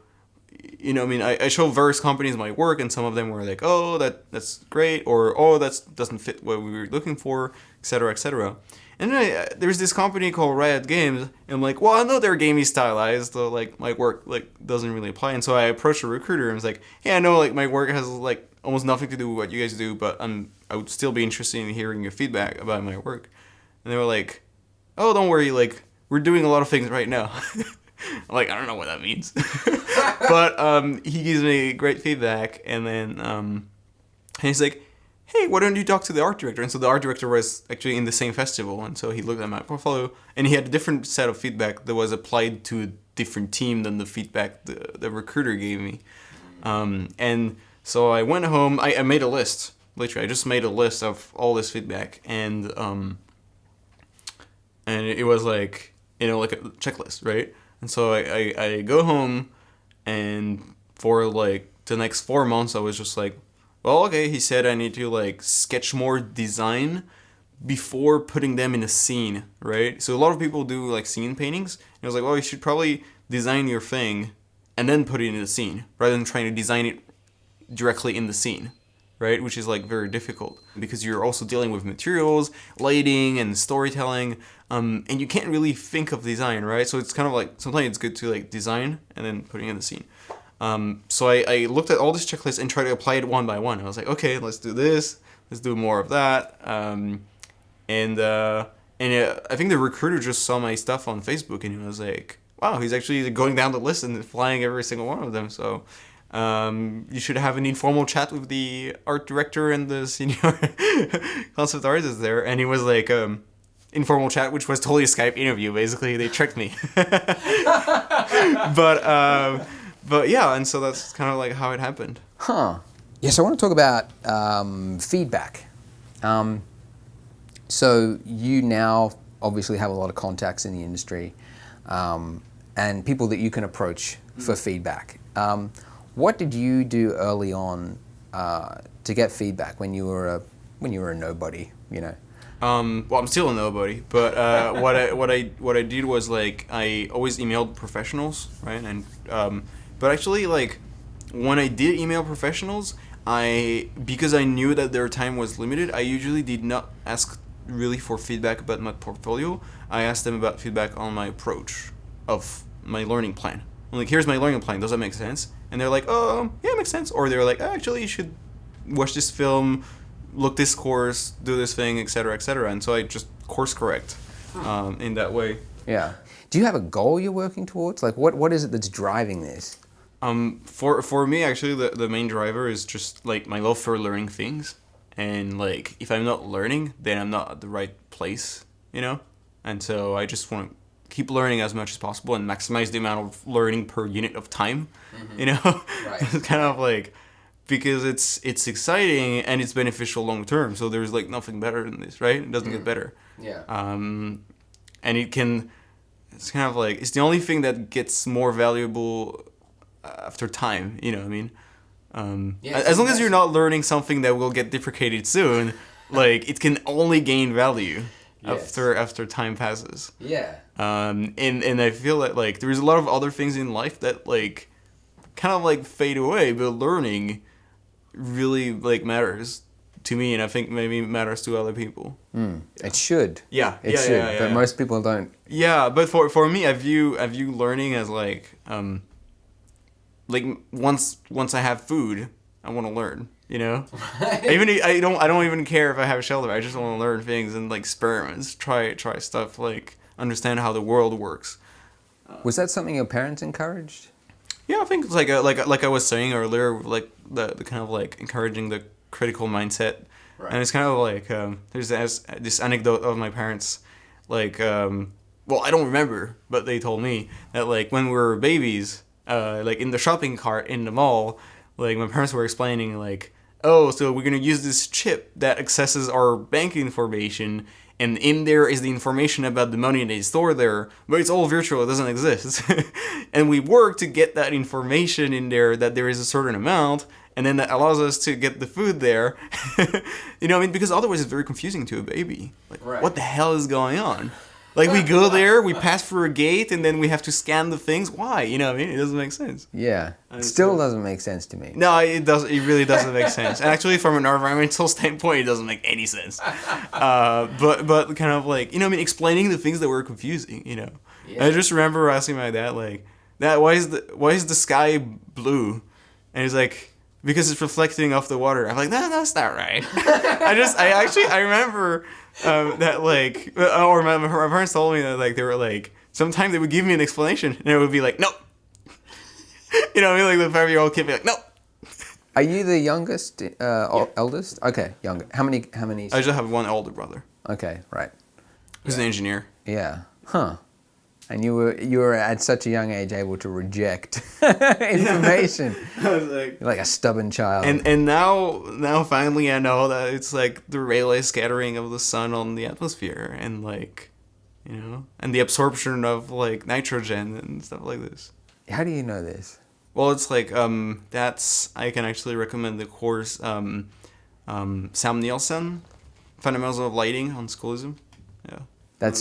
you know, I mean, I show various companies my work, and some of them were like, oh, that's great, or oh, that doesn't fit what we were looking for, etc., etc. And then there's this company called Riot Games, and I'm like, well, I know they're gamey stylized, so like my work like doesn't really apply. And so I approached a recruiter and was like, hey, I know like my work has like almost nothing to do with what you guys do, but I would still be interested in hearing your feedback about my work. And they were like, oh, don't worry, like we're doing a lot of things right now. I'm like, I don't know what that means. But he gives me great feedback, and then and he's like, hey, why don't you talk to the art director? And so the art director was actually in the same festival, and so he looked at my portfolio, and he had a different set of feedback that was applied to a different team than the feedback the recruiter gave me. And so I went home, I made a list, literally, I just made a list of all this feedback, and it was like, you know, like a checklist, right? And so I go home, and for like the next 4 months, I was just like, well, okay, he said I need to like sketch more design before putting them in a scene, right? So a lot of people do like scene paintings. And I was like, well, you should probably design your thing and then put it in the scene rather than trying to design it directly in the scene, right? Which is like very difficult because you're also dealing with materials, lighting, and storytelling, and you can't really think of design, right? So it's kind of like sometimes it's good to like design and then putting in the scene. So I looked at all this checklist and tried to apply it one by one. I was like, okay, let's do this. Let's do more of that. And I think the recruiter just saw my stuff on Facebook, and he was like, wow, he's actually going down the list and flying every single one of them. So you should have an informal chat with the art director and the senior concept artist there. And he was like, informal chat, which was totally a Skype interview. Basically, they tricked me. But yeah, and so that's kind of like how it happened. Huh. Yes, I want to talk about feedback. So you now obviously have a lot of contacts in the industry, and people that you can approach for feedback. What did you do early on to get feedback when you were a nobody? You know. Well, I'm still a nobody, but what I did was like I always emailed professionals, right? And but actually, like when I did email professionals, because I knew that their time was limited, I usually did not ask really for feedback about my portfolio. I asked them about feedback on my approach of my learning plan, I'm like, here's my learning plan. Does that make sense? And they're like, oh, yeah, it makes sense. Or they're like, actually, you should watch this film, look this course, do this thing, etc., etc. And so I just course correct in that way. Yeah. Do you have a goal you're working towards? Like, what is it that's driving this? For me, actually, the main driver is just like my love for learning things. And like, if I'm not learning, then I'm not at the right place, you know? And so I just want to keep learning as much as possible and maximize the amount of learning per unit of time, you know? Right. It's kind of like, because it's exciting and it's beneficial long term. So there's like nothing better than this, right? It doesn't get better. Yeah. And it's kind of like, it's the only thing that gets more valuable after time, you know what I mean? As long as you're not learning something that will get deprecated soon, like, it can only gain value after time passes. Yeah. And I feel that, like, there's a lot of other things in life that, like, kind of, like, fade away, but learning really, like, matters to me, and I think maybe matters to other people. It should. Yeah. It should, but most people don't. Yeah, but for me, I view learning as, like once I have food, I want to learn, you know? I don't even care if I have shelter. I just want to learn things and like experiments, try stuff, like understand how the world works. Was that something your parents encouraged? Yeah, I think it's like I was saying earlier, like the kind of like encouraging the critical mindset. Right. And it's kind of like there's this anecdote of my parents, like well, I don't remember, but they told me that like when we were babies, like in the shopping cart in the mall, like my parents were explaining like, oh, so we're gonna use this chip that accesses our bank information, and in there is the information about the money they store there, but it's all virtual, it doesn't exist. And we work to get that information in there, that there is a certain amount, and then that allows us to get the food there. You know what I mean? Because otherwise it's very confusing to a baby. Like, right. What the hell is going on? Like, we go there, we pass through a gate, and then we have to scan the things. Why? You know what I mean? It doesn't make sense. Yeah. It still doesn't make sense to me. No, it does. It really doesn't make sense. And actually, from an environmental standpoint, it doesn't make any sense. But kind of like, you know what I mean? Explaining the things that were confusing, you know? Yeah. I just remember asking my dad, like, Dad, why is the sky blue? And he's like, because it's reflecting off the water. I'm like, no, that's not right. I remember that, like, or my parents told me that, like, they were like, sometimes they would give me an explanation and it would be like, nope. You know what I mean? Like, the 5-year-old kid would be like, nope. Are you the youngest, eldest? Okay, younger. How many? I just have one older brother. Okay, right. Who's an engineer. Yeah. Huh. And you were at such a young age able to reject information. I was like, you're like a stubborn child. And now finally I know that it's like the Rayleigh scattering of the sun on the atmosphere, and like, you know, and the absorption of like nitrogen and stuff like this. How do you know this? Well, it's like I can actually recommend the course Sam Nielsen, Fundamentals of Lighting on Schoolism. Yeah. That's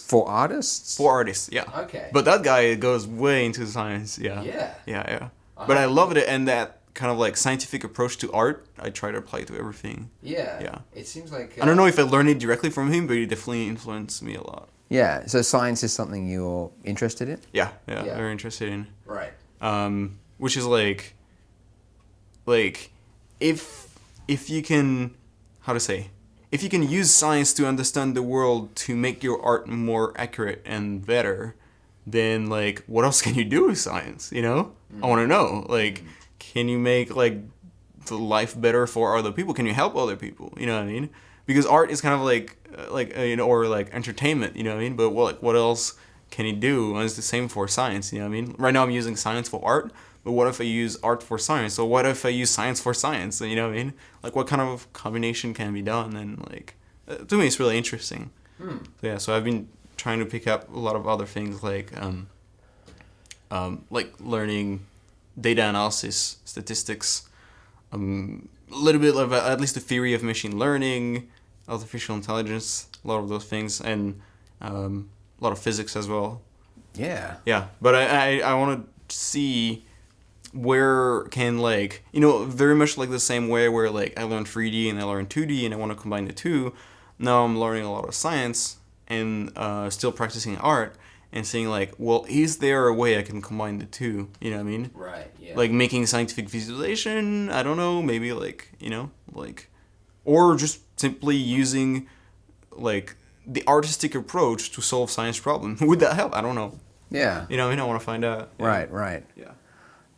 for artists? For artists, yeah. Okay. But that guy goes way into science, yeah. Yeah. Yeah. Uh-huh. But I loved it, and that kind of like scientific approach to art, I try to apply to everything. Yeah. Yeah. It seems like... I don't know if I learned it directly from him, but he definitely influenced me a lot. Yeah, so science is something you're interested in? Yeah, very interested in. Right. Which is like if you can, how to say, if you can use science to understand the world to make your art more accurate and better, then like what else can you do with science, you know? I want to know, like, can you make like the life better for other people? Can you help other people? You know what I mean? Because art is kind of like you know, or like entertainment, you know what I mean? But what else can you do? And it's the same for science, you know what I mean? Right now I'm using science for art, but what if I use art for science? So what if I use science for science? You know what I mean? Like, what kind of combination can be done? And like, to me, it's really interesting. So, yeah, so I've been trying to pick up a lot of other things like learning data analysis, statistics, a little bit of at least the theory of machine learning, artificial intelligence, a lot of those things, and a lot of physics as well. Yeah. Yeah, but I want to see where can, like, you know, very much like the same way where like I learned 3D and I learned 2D and I want to combine the two. Now I'm learning a lot of science and still practicing art, and saying like, well, is there a way I can combine the two? You know what I mean? Right. Yeah. Like making scientific visualization. I don't know. Maybe like like, or just simply using like the artistic approach to solve science problem. Would that help? I don't know. Yeah. You know what I mean? I want to find out. Yeah. Right. Right. Yeah.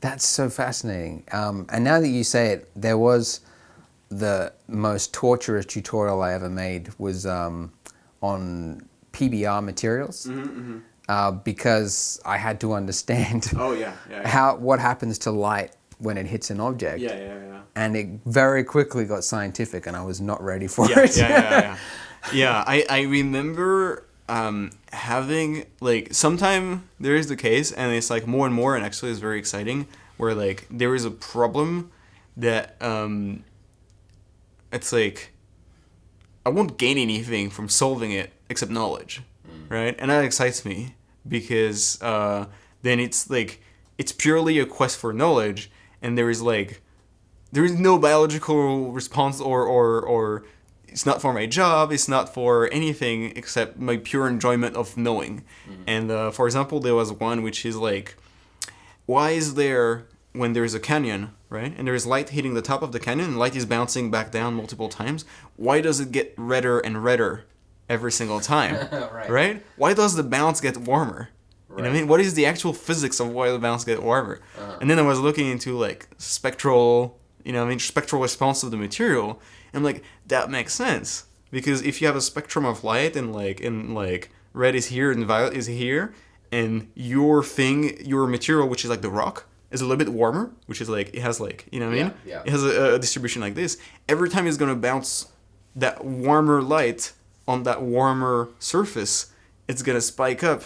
That's so fascinating. And now that you say it, there was the most torturous tutorial I ever made was on PBR materials. Because I had to understand Oh yeah. what happens to light when it hits an object. Yeah. And it very quickly got scientific, and I was not ready for Yeah. it. Yeah. I remember having like sometime there is the case, and it's like more and more, and actually it's very exciting, where like there is a problem that it's like I won't gain anything from solving it except knowledge, right? And that excites me because then it's like it's purely a quest for knowledge, and there is no biological response or it's not for my job, it's not for anything except my pure enjoyment of knowing. And for example, there was one which is like, why is there, when there is a canyon, right, and there is light hitting the top of the canyon and light is bouncing back down multiple times, why does it get redder and redder every single time? Right? Why does the bounce get warmer? You know what I mean? What is the actual physics of why the bounce get warmer? And then I was looking into like spectral response of the material, and I'm like, that makes sense, because if you have a spectrum of light and red is here and violet is here, and your material, which is like the rock, is a little bit warmer, which is like it has like, you know what I mean? Yeah. It has a distribution like this. Every time it's gonna bounce that warmer light on that warmer surface, it's gonna spike up.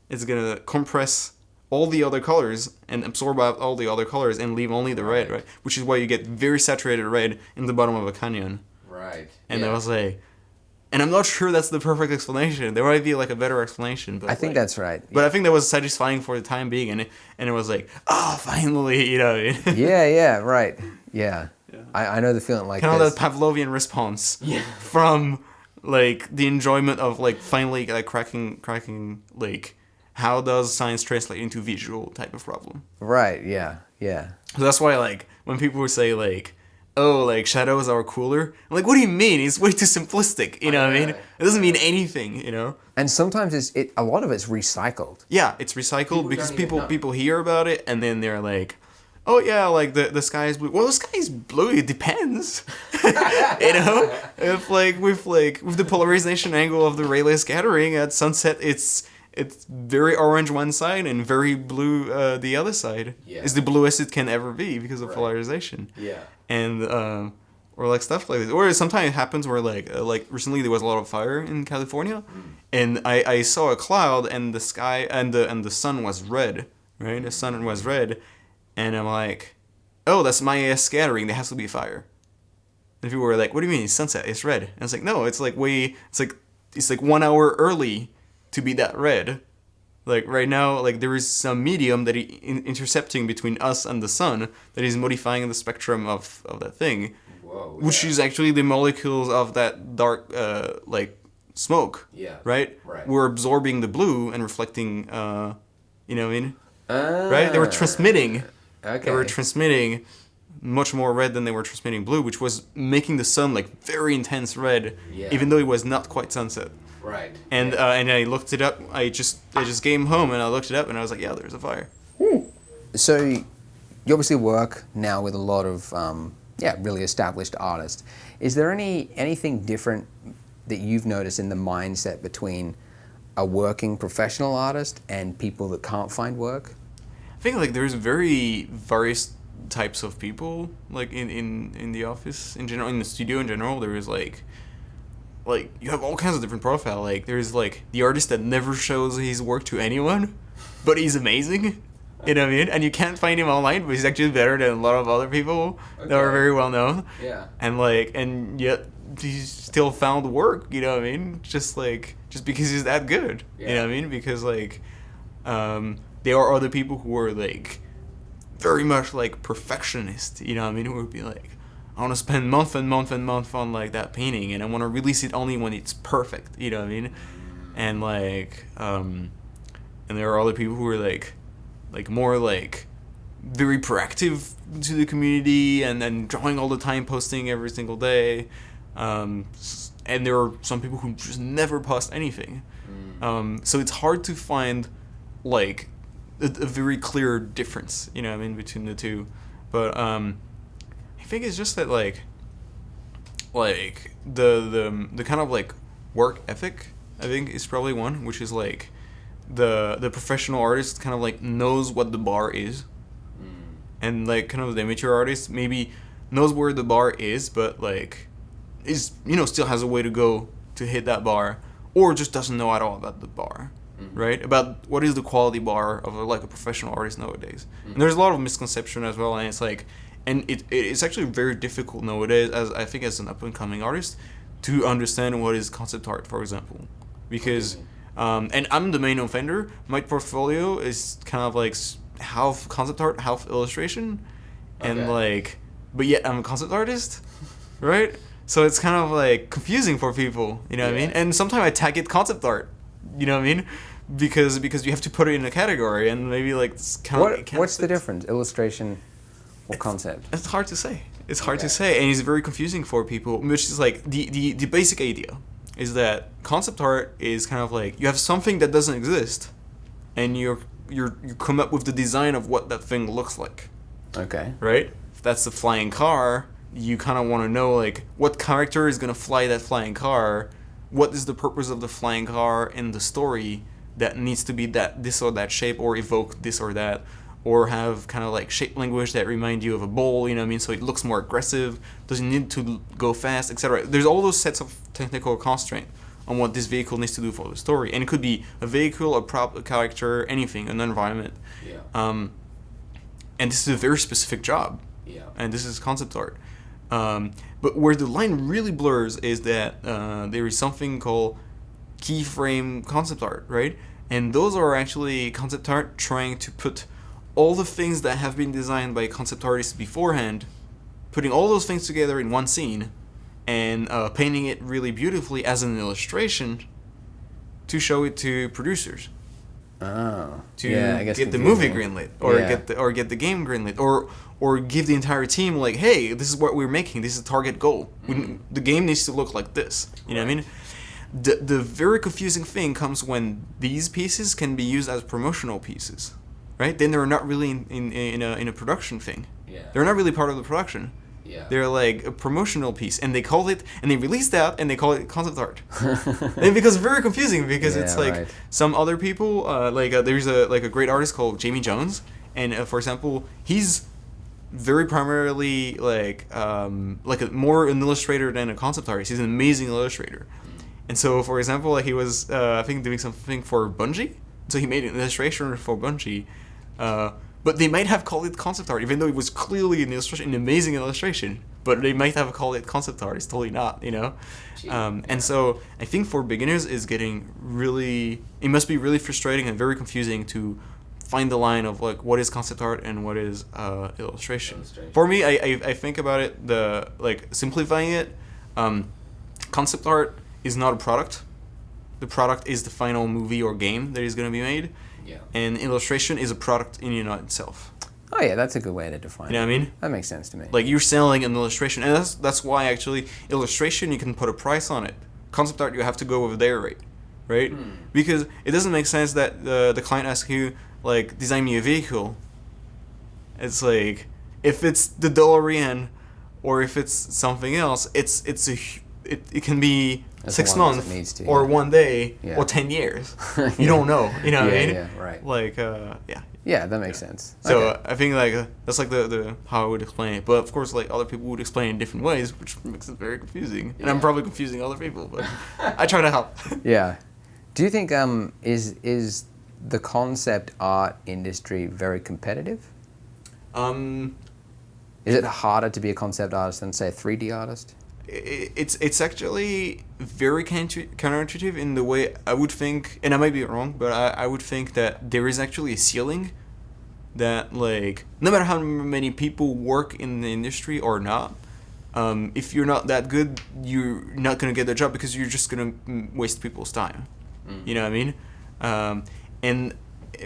It's gonna compress all the other colors and absorb out all the other colors and leave only the red, right? Which is why you get very saturated red in the bottom of a canyon. Right. And I was like, and I'm not sure that's the perfect explanation. There might be like a better explanation, but I think that's right. But I think that was satisfying for the time being, and it was like, finally, you know. Yeah, right. Yeah. I know the feeling like kind of this. that Pavlovian response from like the enjoyment of like finally like cracking like, how does science translate into visual type of problem? Right, yeah. So that's why, like, when people would say, like, oh, like, shadows are cooler, I'm like, what do you mean? It's way too simplistic, you know what I mean? It doesn't mean anything, you know? And sometimes a lot of it's recycled. Yeah, it's recycled because people hear about it, and then they're like, oh, yeah, like, the sky is blue. Well, the sky is blue, it depends. You know? If, like, with the polarization angle of the Rayleigh scattering at sunset, it's very orange one side and very blue the other side. Yeah. It's the bluest it can ever be because of polarization. Yeah. And or like stuff like this. Or sometimes it happens where like recently there was a lot of fire in California, and I saw a cloud and the sky and the sun was red, right? The sun was red, and I'm like, oh, that's my scattering. There has to be fire. And people were like, what do you mean? It's sunset. It's red. And I was like, no, it's like 1 hour early to be that red. Like right now, like there is some medium that intercepting between us and the sun that is modifying the spectrum of that thing. Whoa, which is actually the molecules of that dark like smoke. Yeah. Right? Right. We're absorbing the blue and reflecting you know what I mean? Right? They were transmitting. Okay. They were transmitting much more red than they were transmitting blue, which was making the sun like very intense red, even though it was not quite sunset. Right. And I looked it up. I just came home and I looked it up and I was like, yeah, there's a fire. So you obviously work now with a lot of really established artists. Is there anything different that you've noticed in the mindset between a working professional artist and people that can't find work? I think like there's very various types of people like in the office in general, in the studio in general. There is like you have all kinds of different profile. Like there's like the artist that never shows his work to anyone, but he's amazing. You know what I mean? And you can't find him online, but he's actually better than a lot of other people that are very well known. Yeah. And yet he's still found work. You know what I mean? Just because he's that good. Yeah. You know what I mean? Because there are other people who are like very much like perfectionist. You know what I mean? Who would be like, I want to spend month and month and month on like that painting, and I want to release it only when it's perfect. You know what I mean? and and there are other people who are more very proactive to the community and then drawing all the time, posting every single day. And there are some people who just never post anything. So it's hard to find a very clear difference, between the two. But I think it's just that the kind of work ethic, I think, is probably one, which is the professional artist kind of knows what the bar is, and kind of the amateur artist maybe knows where the bar is, but is still has a way to go to hit that bar, or just doesn't know at all about the bar, right? About what is the quality bar of a professional artist nowadays. And there's a lot of misconception as well, and it's it's actually very difficult nowadays, as I think as an up and coming artist, to understand what is concept art, for example, because and I'm the main offender. My portfolio is kind of half concept art, half illustration, and but yet I'm a concept artist, right? So it's kind of confusing for people, what I mean? And sometimes I tag it concept art, what I mean? Because you have to put it in a category, and maybe it's kind of... What's the difference? Illustration or concept? It's hard to say. It's hard to say, and it's very confusing for people, which is the basic idea is that concept art is kind of you have something that doesn't exist, and you come up with the design of what that thing looks like. Okay. Right? If that's a flying car, you kind of want to know what character is going to fly that flying car, what is the purpose of the flying car in the story that needs to be this or that shape, or evoke this or that, or have kind of shape language that remind you of a bowl, what I mean, so it looks more aggressive, doesn't need to go fast, etc. There's all those sets of technical constraints on what this vehicle needs to do for the story, and it could be a vehicle, a prop, a character, anything, an environment. And this is a very specific job. And this is concept art. But where the line really blurs is that there is something called keyframe concept art, right? And those are actually concept art trying to put all the things that have been designed by concept artists beforehand, putting all those things together in one scene, and painting it really beautifully as an illustration to show it to producers. Oh. To I guess get the movie greenlit, or get the game greenlit, or give the entire team hey, this is what we're making. This is the target goal. The game needs to look like this. You know what I mean? The very confusing thing comes when these pieces can be used as promotional pieces, right? Then they're not really in a production thing. They're not really part of the production. They're a promotional piece, and they release that, and they call it concept art. And it becomes very confusing because it's right. Some other people, there's a great artist called Jamie Jones, and for example, he's very primarily more an illustrator than a concept artist. He's an amazing illustrator. And so, for example, he was I think doing something for Bungie, so he made an illustration for Bungie. But they might have called it concept art, even though it was clearly an amazing illustration. But they might have called it concept art. It's totally not, And so I think for beginners, it must be really frustrating and very confusing to find the line of what is concept art and what is illustration. For me, I think about it simplifying it. Concept art is not a product. The product is the final movie or game that is going to be made. And illustration is a product in and of itself. Oh yeah, that's a good way to define it. You know what I mean? That makes sense to me. You're selling an illustration, and that's why actually illustration you can put a price on it. Concept art you have to go with their rate, right? Because it doesn't make sense that the client asks you design me a vehicle. It's if it's the DeLorean or if it's something else, it can be As 6 long as months it needs to, or 1 day Yeah. or 10 years. You don't know. You know what I mean? Yeah, right. Yeah. That makes sense. So Okay. I think that's the how I would explain it. But of course, other people would explain it in different ways, which makes it very confusing. And I'm probably confusing other people, but I try to help. Yeah. Do you think is the concept art industry very competitive? Is it harder to be a concept artist than say a 3D artist? It's actually very counterintuitive in the way I would think, and I might be wrong, but I would think that there is actually a ceiling that no matter how many people work in the industry or not, if you're not that good, you're not gonna get the job because you're just gonna waste people's time. You know what I mean? And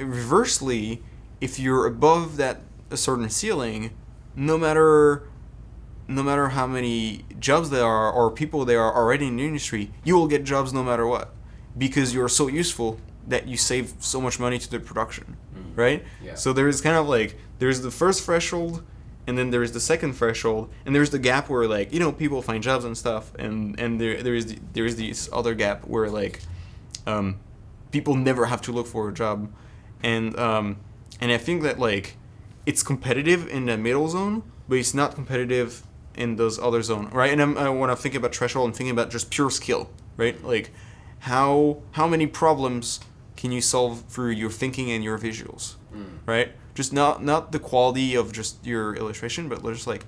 reversely, if you're above that a certain ceiling, no matter how many jobs there are or people there are already in the industry, you will get jobs no matter what, because you're so useful that you save so much money to the production, right? Yeah. So there's kind of like, there's the first threshold, and then there's the second threshold, and there's the gap where, like, you know, people find jobs and stuff, and there is this other gap where, like, people never have to look for a job, and I think that, like, it's competitive in the middle zone, but it's not competitive in those other zone, right? And when I'm thinking about threshold, I'm thinking about just pure skill, right? Like, how many problems can you solve through your thinking and your visuals, right? Just not the quality of just your illustration, but just like,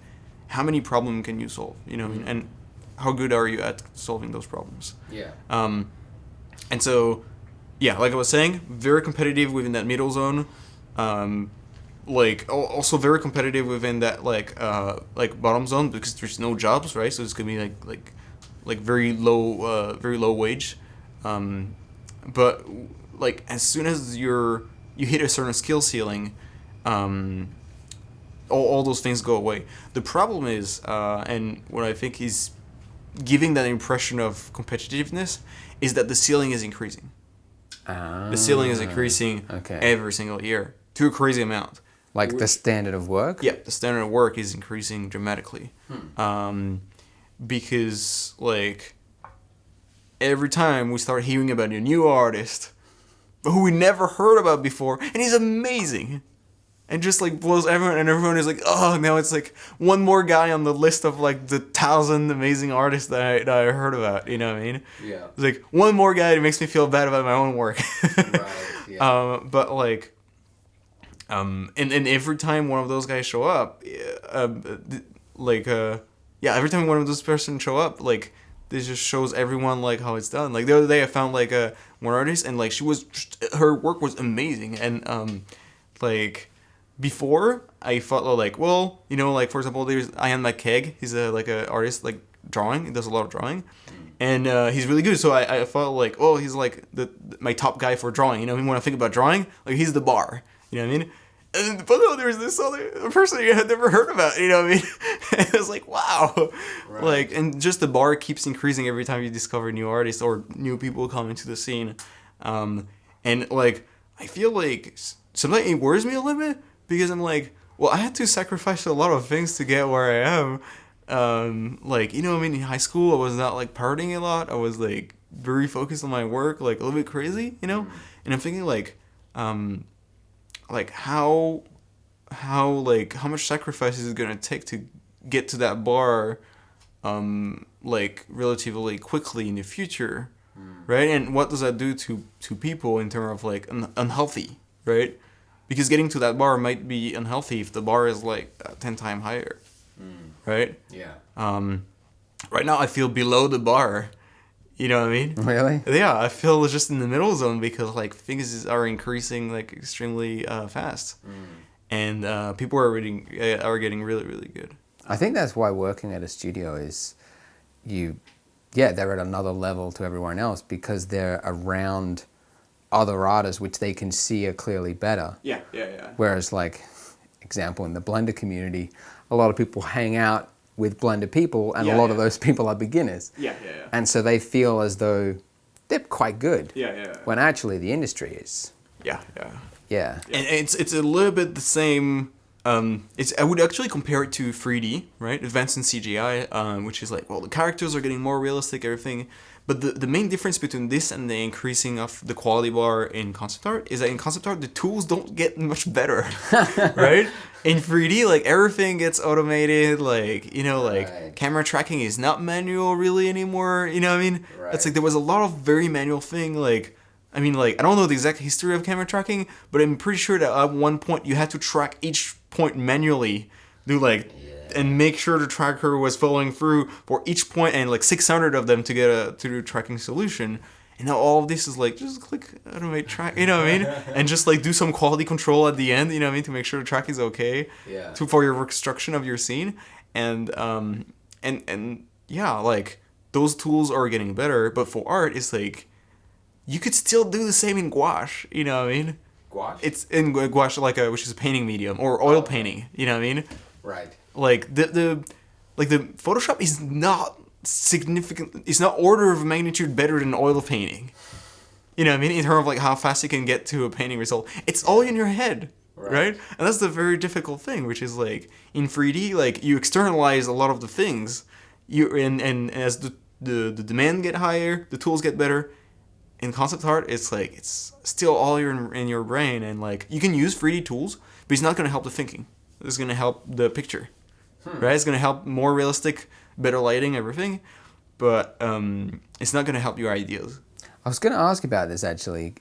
how many problems can you solve, you know, and how good are you at solving those problems? Yeah. And so, yeah, like I was saying, very competitive within that middle zone. Like also very competitive within that like bottom zone, because there's no jobs, right? So it's gonna be like very low wage. But like as soon as you hit a certain skill ceiling, all those things go away. The problem is, and what I think is giving that impression of competitiveness, is that the ceiling is increasing. The ceiling is increasing every single year to a crazy amount. Like the standard of work? Yeah, the standard of work is increasing dramatically. Because, like, every time we start hearing about a new artist who we never heard about before, and he's amazing, and just, like, blows everyone, and everyone is like, oh, now it's, like, one more guy on the list of, like, the 1,000 amazing artists that I heard about, you know what I mean? Yeah. It's, like, one more guy that makes me feel bad about my own work. Right, yeah. But, like... and every time one of those guys show up, every time one of those persons show up, like, this just shows everyone, like, how it's done. Like, the other day I found, like, one artist, and, like, her work was amazing, and, like, before, I thought, like, well, you know, like, for example, there's Ian McKegg, he's a artist, like, drawing, he does a lot of drawing, and, he's really good, so I felt like, oh, he's, like, my top guy for drawing, you know, when I think about drawing, like, he's the bar. You know what I mean? But no, there was this other person I had never heard about, you know what I mean? And it was like, wow. Right. Like, and just the bar keeps increasing every time you discover new artists or new people come into the scene. And, like, I feel like sometimes it worries me a little bit, because I'm like, well, I had to sacrifice a lot of things to get where I am. Like, you know what I mean? In high school, I was not, like, partying a lot. I was, like, very focused on my work, like, a little bit crazy, you know? And I'm thinking, like how much sacrifice is it gonna take to get to that bar, like, relatively quickly in the future, right? And what does that do to people in terms of, like, unhealthy, right? Because getting to that bar might be unhealthy if the bar is, like, 10 times higher, right? Yeah. Right now I feel below the bar. You know what I mean? Really? Yeah, I feel just in the middle zone, because, like, things are increasing, like, extremely fast, and people are getting really, really good. I think that's why working at a studio is, they're at another level to everyone else, because they're around other artists which they can see are clearly better. Yeah. Whereas, like, example, in the Blender community, a lot of people hang out with Blender people, and a lot of those people are beginners. Yeah. And so they feel as though they're quite good. Yeah. When actually the industry is. Yeah. And it's a little bit the same. I would actually compare it to 3D, right? Advanced in CGI, which is like, well, the characters are getting more realistic, everything. But the main difference between this and the increasing of the quality bar in concept art is that in concept art, the tools don't get much better, right? In 3D, like, everything gets automated, like, you know, like, camera tracking is not manual really anymore, you know what I mean? Right. It's like, there was a lot of very manual thing, like, I mean, like, I don't know the exact history of camera tracking, but I'm pretty sure that at one point you had to track each point manually, and make sure the tracker was following through for each point, and like 600 of them to get a tracking solution. And now all of this is like, just click automate track, you know what I mean? And just like do some quality control at the end, you know what I mean, to make sure the track is okay. Yeah. For your reconstruction of your scene. And yeah, like, those tools are getting better, but for art, it's like, you could still do the same in gouache. You know what I mean? Gouache? It's in gouache, which is a painting medium, or oil painting. You know what I mean? Right. Like the Photoshop is not significant. It's not order of magnitude better than oil painting. You know what I mean? In terms of like how fast you can get to a painting result. It's all in your head, right? And that's the very difficult thing, which is like in 3D, like you externalize a lot of the things. And as the demand get higher, the tools get better. In concept art, it's like it's still all in your brain, and like you can use 3D tools, but it's not going to help the thinking. It's going to help the picture, right? It's going to help more realistic, better lighting, everything, but it's not going to help your ideas. I was going to ask about this actually.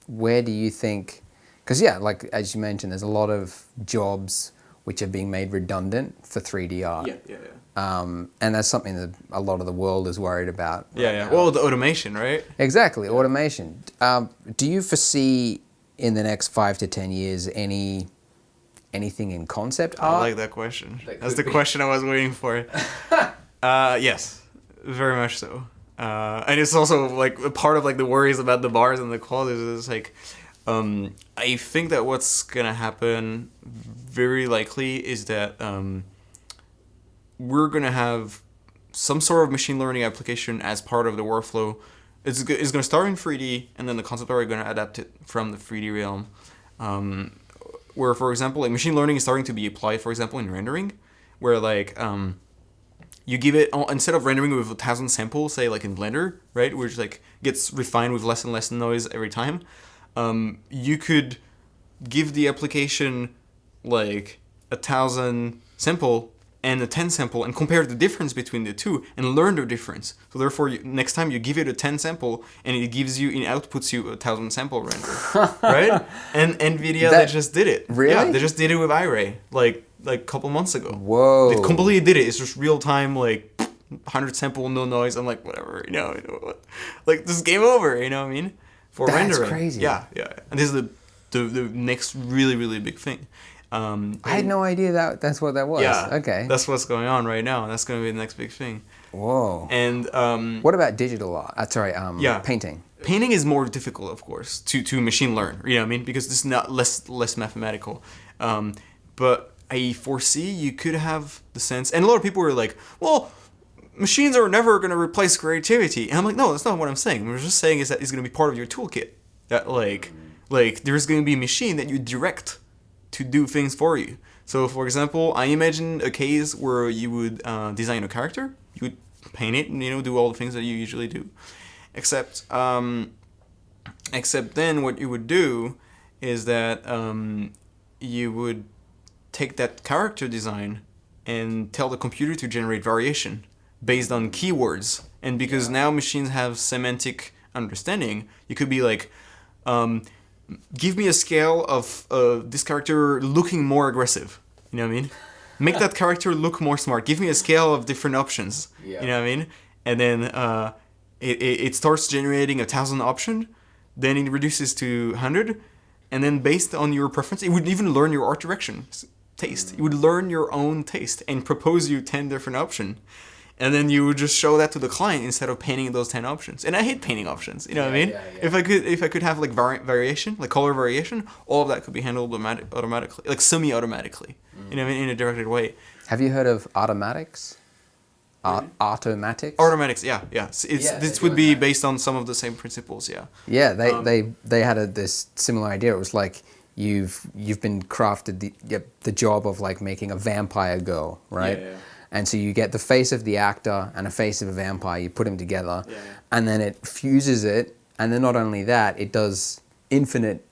Where do you think? Because yeah, like as you mentioned, there's a lot of jobs which are being made redundant for 3D art. Yeah. And that's something that a lot of the world is worried about. Yeah. Well, the automation, right? Exactly, automation. Do you foresee in the next 5 to 10 years anything in concept art? I like that question. That's the question I was waiting for. Yes, very much so. And it's also like a part of like the worries about the bars and the qualities is like, I think that what's gonna happen very likely is that we're gonna have some sort of machine learning application as part of the workflow. It's gonna start in 3D, and then the concept art are gonna adapt it from the 3D realm. Where, for example, like machine learning is starting to be applied, for example, in rendering, where like you give it, instead of rendering with 1,000 samples, say like in Blender, right, which like gets refined with less and less noise every time, you could give the application like 1,000 sample and a 10 sample and compare the difference between the two and learn the difference. So therefore, next time you give it a 10 sample and it outputs you 1,000 sample render, right? And NVIDIA, they just did it. Really? Yeah, they just did it with iRay, like a couple months ago. Whoa. They completely did it. It's just real time, like 100 sample, no noise. I'm like, whatever, you know what? Like, this is game over, you know what I mean? For rendering. That's crazy. Yeah. And this is the next really, really big thing. I had no idea that's what that was. Yeah. Okay. That's what's going on right now, and that's going to be the next big thing. Whoa. And what about digital art? Painting. Painting is more difficult, of course, to machine learn. You know what I mean? Because this is not less mathematical. But I foresee you could have the sense, and a lot of people are like, well, machines are never going to replace creativity. And I'm like, no, that's not what I'm saying. What I'm just saying is that it's going to be part of your toolkit. That like there's going to be a machine that you direct to do things for you. So, for example, I imagine a case where you would design a character, you would paint it, and do all the things that you usually do. Except then, what you would do is that you would take that character design and tell the computer to generate variation based on keywords. And because now machines have semantic understanding, you could be like, give me a scale of this character looking more aggressive. You know what I mean? Make that character look more smart. Give me a scale of different options. Yeah. You know what I mean? And then it starts generating 1,000 options. Then it reduces to 100. And then based on your preference, it would even learn your art direction, taste. It would learn your own taste and propose you 10 different options. And then you would just show that to the client instead of painting those 10 options. And I hate painting options. You know what I mean? Yeah. If I could have like variation, like color variation, all of that could be handled automatically, like semi-automatically. You know what I mean? In a directed way. Have you heard of automatics? Automatics? Automatics, yeah. This would be based on some of the same principles, yeah. Yeah, they had this similar idea. It was like you've been crafted the job of like making a vampire girl, right? Yeah. And so you get the face of the actor and a face of a vampire, you put them together, and then it fuses it, and then not only that, it does infinite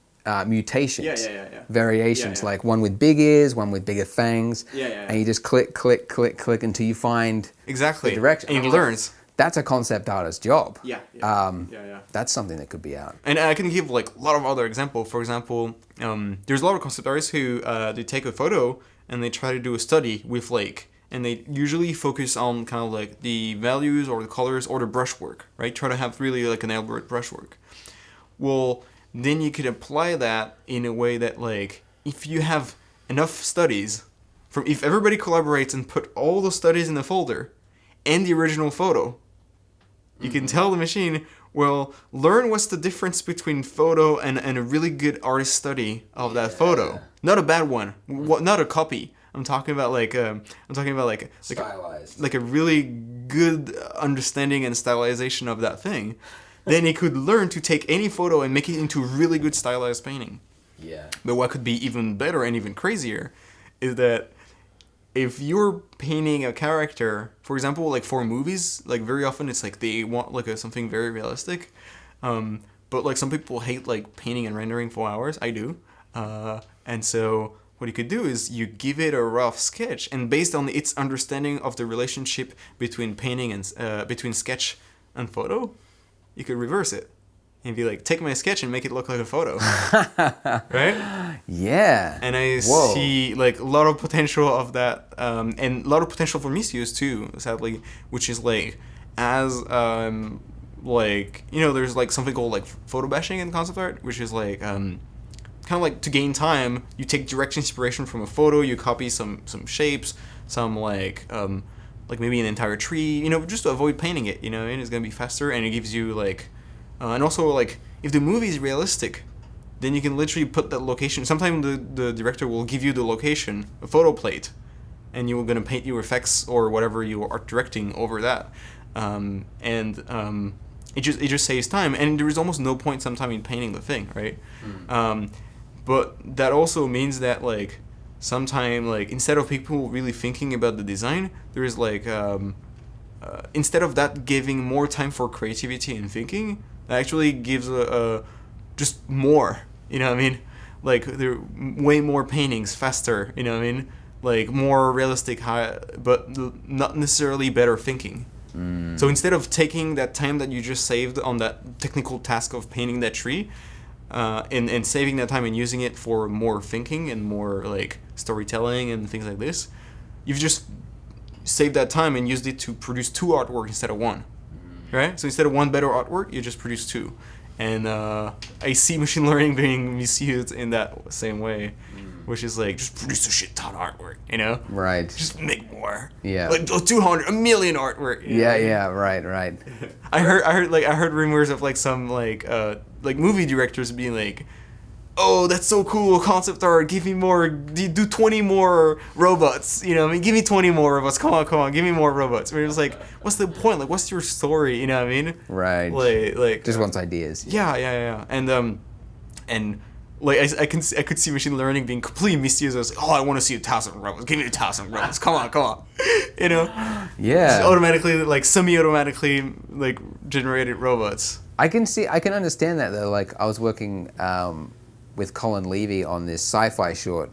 mutations, variations, like one with big ears, one with bigger fangs, and you just click until you find exactly the direction. And it learns. That's a concept artist's job. Yeah. That's something that could be out. And I can give like a lot of other examples. For example, there's a lot of concept artists who they take a photo and they try to do a study with like, and they usually focus on kind of like the values or the colors or the brushwork, right? Try to have really like an elaborate brushwork. Well, then you could apply that in a way that like, if you have enough studies, if everybody collaborates and put all the studies in the folder and the original photo, you can tell the machine Well, learn what's the difference between photo and a really good artist study of that photo. Not a bad one. Not a copy. I'm talking about Stylized. like a really good understanding and stylization of that thing. Then he could learn to take any photo and make it into a really good stylized painting. Yeah. But what could be even better and even crazier is that if you're painting a character, for example, like for movies, like very often it's like they want like something very realistic. But like some people hate like painting and rendering for hours. I do. And so what you could do is you give it a rough sketch, and based on its understanding of the relationship between painting and between sketch and photo, you could reverse it and be like, take my sketch and make it look like a photo. Right? Yeah. And I Whoa. see like a lot of potential of that, and a lot of potential for misuse too, sadly, which is like as like, you know, there's like something called like photo bashing in concept art, which is like kind of like to gain time, you take direct inspiration from a photo, you copy some shapes, some like maybe an entire tree, you know, just to avoid painting it, you know, and it's gonna be faster, and it gives you like and also like if the movie is realistic, then you can literally put that location. Sometimes the director will give you the location, a photo plate, and you're gonna paint your effects or whatever you are directing over that, it just saves time, and there is almost no point sometimes in painting the thing, right? But that also means that like sometimes like instead of people really thinking about the design, there is like instead of that giving more time for creativity and thinking, that actually gives a just more, you know what I mean? Like there are way more paintings faster, you know what I mean? Like more realistic, high, but not necessarily better thinking. So instead of taking that time that you just saved on that technical task of painting that tree, and saving that time and using it for more thinking and more like storytelling and things like this, you've just saved that time and used it to produce 2 artwork instead of 1, right? So instead of 1 better artwork, you just produce 2. And I see machine learning being misused in that same way, which is like, just produce a shit ton of artwork, you know? Right. Just make more. Yeah. Like 200, 1 million artwork. You know? Yeah, right. I heard rumors of like some like movie directors being like, oh, that's so cool, concept art, give me more, do 20 more robots, you know, I mean, give me 20 more robots, come on, give me more robots. We're just like, what's the point, like, what's your story, you know what I mean? Right. Like Just wants ideas. Yeah, and like I could see machine learning being completely misused. I was like, oh, I want to see 1,000 robots, give me 1,000 robots, come on, you know? Yeah. Just automatically, like, semi-automatically, like, generated robots. I can understand that though. Like I was working with Colin Levy on this sci-fi short,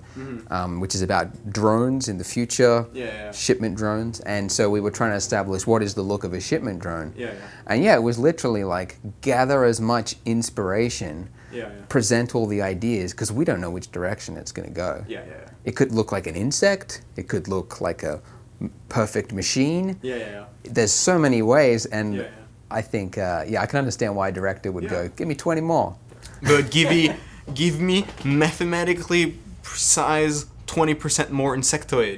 which is about drones in the future, shipment drones. And so we were trying to establish what is the look of a shipment drone. And it was literally like gather as much inspiration, present all the ideas, because we don't know which direction it's going to go. It could look like an insect. It could look like a perfect machine. There's so many ways, and I think, I can understand why a director would go, give me 20 more. But give me mathematically precise 20% more insectoid.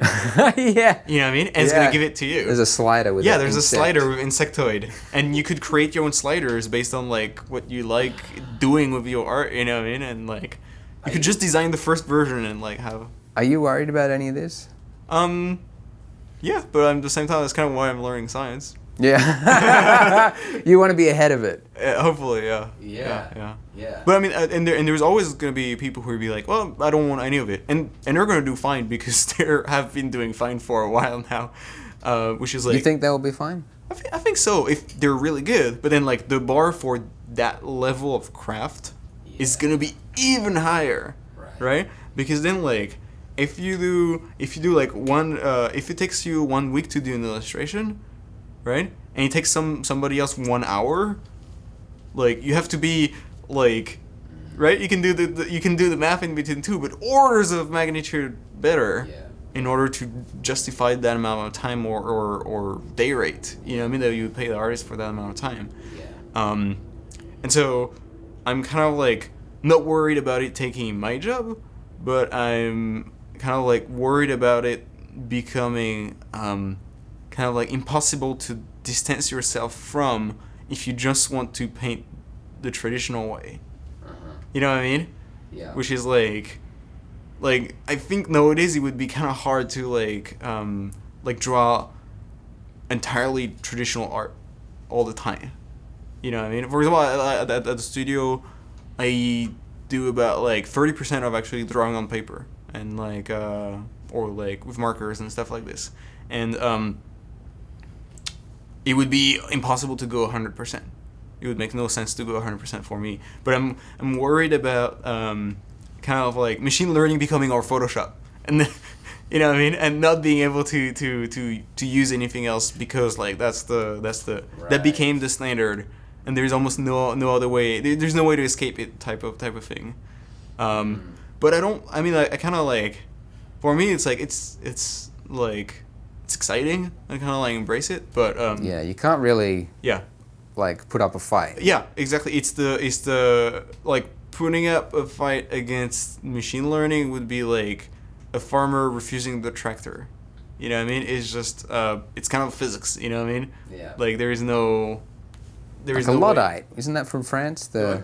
Yeah. You know what I mean? And it's going to give it to you. There's a slider with there's a slider with insectoid. And you could create your own sliders based on like what you like doing with your art, you know what I mean? And like you could just design the first version and like have... Are you worried about any of this? Yeah, but at the same time, that's kind of why I'm learning science. Yeah. You want to be ahead of it. Hopefully, yeah. But I mean, and there's always going to be people who will be like, well, I don't want any of it. And they're going to do fine because they have been doing fine for a while now, which is like... You think they'll be fine? I think so, if they're really good. But then like the bar for that level of craft is going to be even higher, right? Because then like, if you do like one, if it takes you 1 week to do an illustration, right? And it takes somebody else 1 hour. Like you have to be like, right? You can do the math in between too, but orders of magnitude better in order to justify that amount of time or day rate. You know what I mean? That you would pay the artist for that amount of time. And so I'm kind of like not worried about it taking my job, but I'm kind of like worried about it becoming kind of like impossible to distance yourself from if you just want to paint the traditional way. You know what I mean? Yeah. Which is like I think nowadays it would be kind of hard to like draw entirely traditional art all the time. You know what I mean? For example, at the studio, I do about like 30% of actually drawing on paper and like or like with markers and stuff like this, and it would be impossible to go 100%. It would make no sense to go 100% for me. But I'm worried about kind of like machine learning becoming our Photoshop, and then, you know what I mean, and not being able to use anything else because like that's the Right. that became the standard, and there's almost no other way. There's no way to escape it type of thing. But I mean I kind of like, for me it's like it's like it's exciting. I kind of like embrace it, but Yeah, you can't really yeah. like put up a fight. Yeah, exactly. It's the like putting up a fight against machine learning would be like a farmer refusing the tractor. You know what I mean? It's just it's kind of physics. You know what I mean? Yeah. Like there is no Like a way. Luddite, isn't that from France? The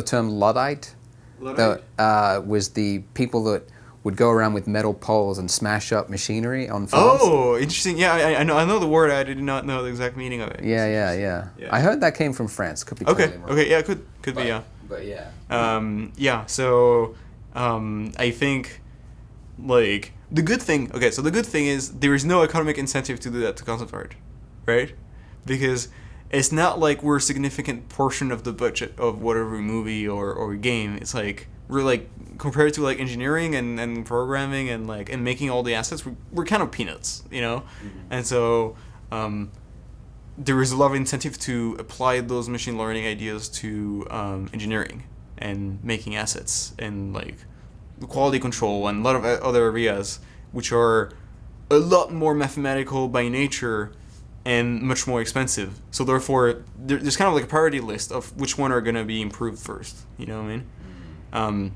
term Luddite, Luddite? was the people that would go around with metal poles and smash up machinery on farms. Oh, interesting. Yeah, I know the word. I did not know the exact meaning of it. Yeah. Yeah. I heard that came from France. Could be Okay. totally wrong. Okay. Yeah. Could be. Yeah. But yeah. Yeah. So I think like the good thing. Okay. So the good thing is there is no economic incentive to do that to concept art, right? Because it's not like we're a significant portion of the budget of whatever movie or game. It's like we're like compared to like engineering and programming and like and making all the assets, we're kind of peanuts, you know. And so there is a lot of incentive to apply those machine learning ideas to engineering and making assets and like quality control and a lot of other areas which are a lot more mathematical by nature and much more expensive. So therefore, there's kind of like a priority list of which one are going to be improved first. You know what I mean?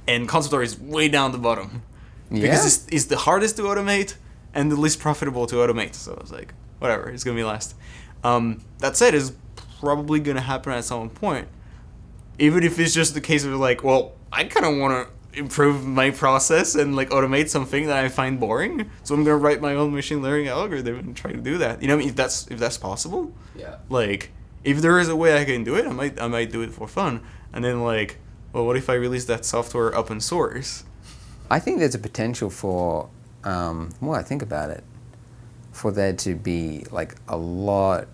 And concept art is way down the bottom because it's the hardest to automate and the least profitable to automate. So it's like whatever, it's going to be last. That said, it's probably going to happen at some point, even if it's just the case of like, well, I kind of want to improve my process and like automate something that I find boring, so I'm gonna write my own machine learning algorithm and try to do that. You know what I mean? If that's possible, Yeah. like if there is a way I can do it, I might do it for fun. And then like, well, what if I release that software open source? I think there's a potential for, the more I think about it, for there to be like a lot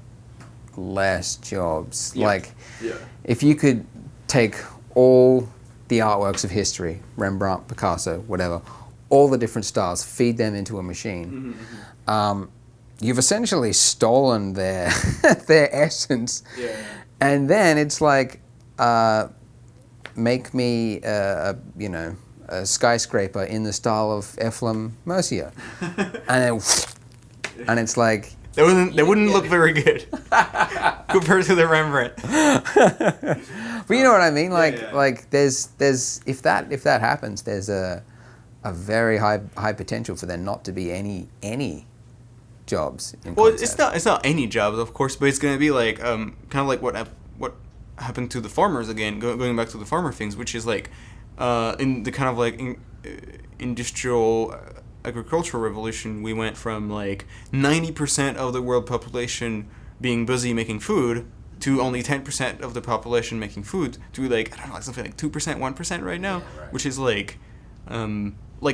less jobs. Yeah. Like, Yeah. if you could take all the artworks of history, Rembrandt, Picasso, whatever, all the different styles, feed them into a machine. You've essentially stolen their their essence. Yeah. And then it's like, make me a skyscraper in the style of Efflam Mercier, and then it's like They wouldn't look very good compared to the Rembrandt. But you know what I mean? Like yeah. like there's if that happens, there's a very high potential for there not to be any jobs in Well, concept. it's not any jobs, of course, but it's gonna be like kind of like what happened to the farmers again. Going back to the farmer things, which is like in the kind of like industrial agricultural revolution, we went from like 90% of the world population being busy making food to only 10% of the population making food to like, I don't know, like something like 2%, 1% right now, Yeah, right. which is like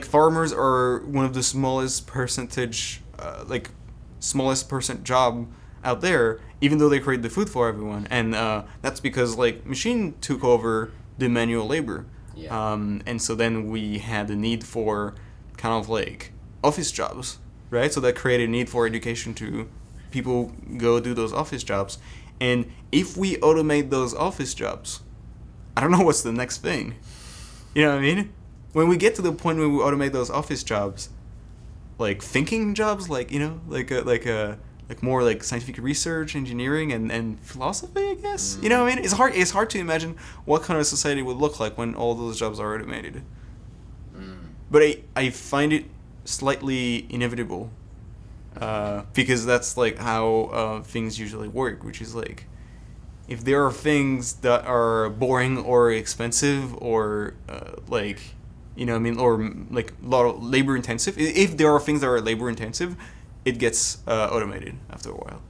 farmers are one of the smallest percentage, smallest percent job out there, even though they create the food for everyone. And that's because like machine took over the manual labor. Yeah. And so then we had the need for kind of like office jobs, right? So that created a need for education to people go do those office jobs. And if we automate those office jobs, I don't know what's the next thing. You know what I mean? When we get to the point where we automate those office jobs, like thinking jobs, like, you know, like more like scientific research, engineering, and philosophy, I guess. You know what I mean? It's hard to imagine what kind of society would look like when all those jobs are automated. But I find it slightly inevitable, because that's like how things usually work, which is like if there are things that are boring or expensive or like, you know what I mean, or like a lot of labor intensive, if there are things that are labor intensive, it gets automated after a while.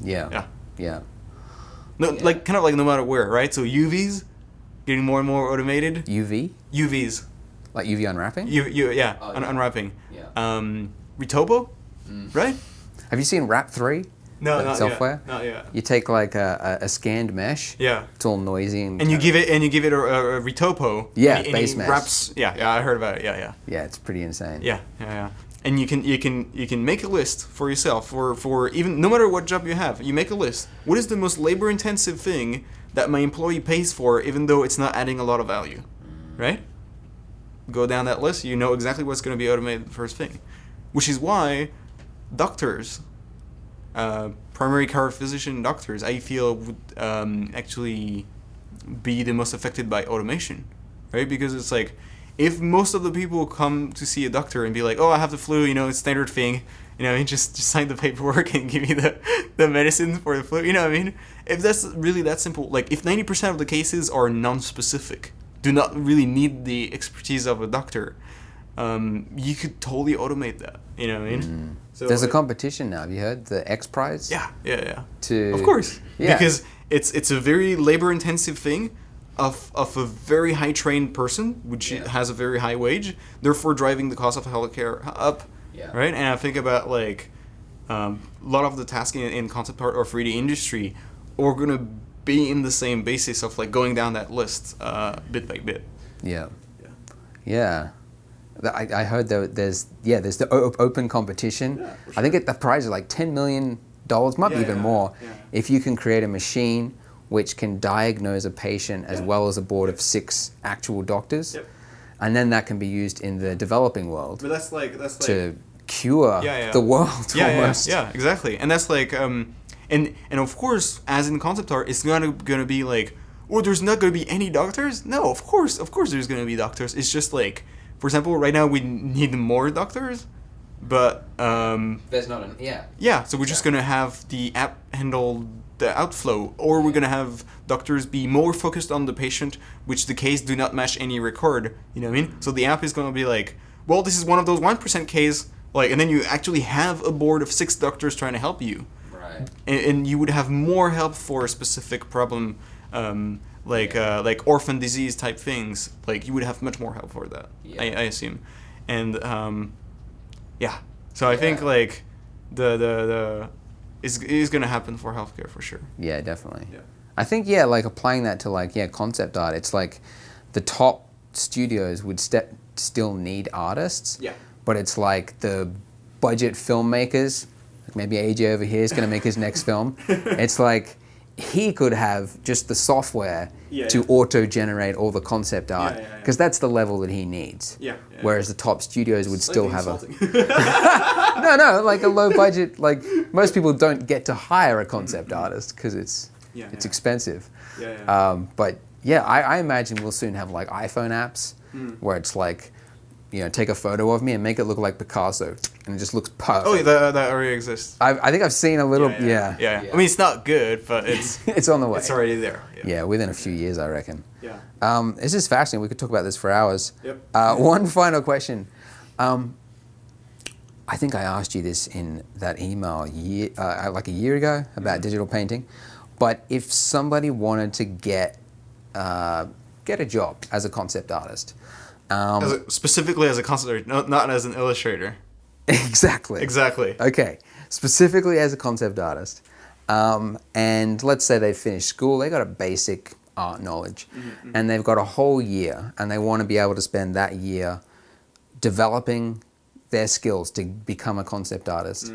Yeah. No, like kind of like no matter where, right? So UVs getting more and more automated. UVs. Like UV unwrapping? Unwrapping. Yeah. Retopo, right? Have you seen Wrap 3? No, The not software? yet. Not yet. You take like a scanned mesh. Yeah. It's all noisy and you give it a retopo. Yeah, and base it mesh. wraps. Yeah, I heard about it. Yeah. Yeah, it's pretty insane. Yeah. And you can make a list for yourself for even no matter what job you have. You make a list. What is the most labor intensive thing that my employee pays for, even though it's not adding a lot of value, right? Go down that list. You know exactly what's going to be automated the first thing, which is why doctors, primary care physician doctors, I feel would actually be the most affected by automation, right? Because it's like, if most of the people come to see a doctor and be like, oh, I have the flu, you know, it's standard thing, you know, and just sign the paperwork and give me the medicine for the flu, you know what I mean? If that's really that simple, like if 90% of the cases are non-specific, do not really need the expertise of a doctor, you could totally automate that, you know what I mean? So There's a competition now. Have you heard the X Prize? Yeah. Of course. Yeah. Because it's a very labor-intensive thing of a very high-trained person, which has a very high wage, therefore driving the cost of healthcare up, right? And I think about like a lot of the tasks in concept art or 3D industry are going to be in the same basis of like going down that list bit by bit. Yeah. I heard there's the open competition. Yeah, for I think the prize is like $10 million, might be even more, if you can create a machine which can diagnose a patient as well as a board of 6 actual doctors. And then that can be used in the developing world. But that's like to cure the world almost. Yeah, exactly. And that's like and of course, as in concept art, it's not gonna be like, oh, there's not gonna be any doctors. No, of course there's gonna be doctors. It's just like, for example, right now we need more doctors, but there's not so we're just gonna have the app handle the outflow, or we're gonna have doctors be more focused on the patient, which the case do not match any record. You know what I mean? So the app is gonna be like, well, this is one of those 1% case, like, and then you actually have a board of 6 doctors trying to help you, right? And you would have more help for a specific problem, like orphan disease type things. Like you would have much more help for that. I assume, and So I think like the is gonna happen for healthcare for sure. Yeah, definitely. I think like applying that to like concept art, it's like the top studios would still need artists. But it's like the budget filmmakers, like maybe AJ over here is gonna make his next film. It's like he could have just the software to auto-generate all the concept art, because that's the level that he needs. Whereas the top studios would still have no, like a low budget, like most people don't get to hire a concept artist because it's expensive. But I imagine we'll soon have like iPhone apps where it's like, you know, take a photo of me and make it look like Picasso, and it just looks perfect. Oh, that already exists. I think I've seen a little. Yeah. I mean, it's not good, but it's it's on the way. It's already there. Yeah, within a few years, I reckon. Yeah. This is fascinating. We could talk about this for hours. Yep. One final question. I think I asked you this in that email like a year ago about digital painting, but if somebody wanted to get a job as a concept artist. Specifically as a concept artist, not as an illustrator. Exactly. Okay. Specifically as a concept artist. And let's say they finished school, they got a basic art knowledge, and they've got a whole year, and they want to be able to spend that year developing their skills to become a concept artist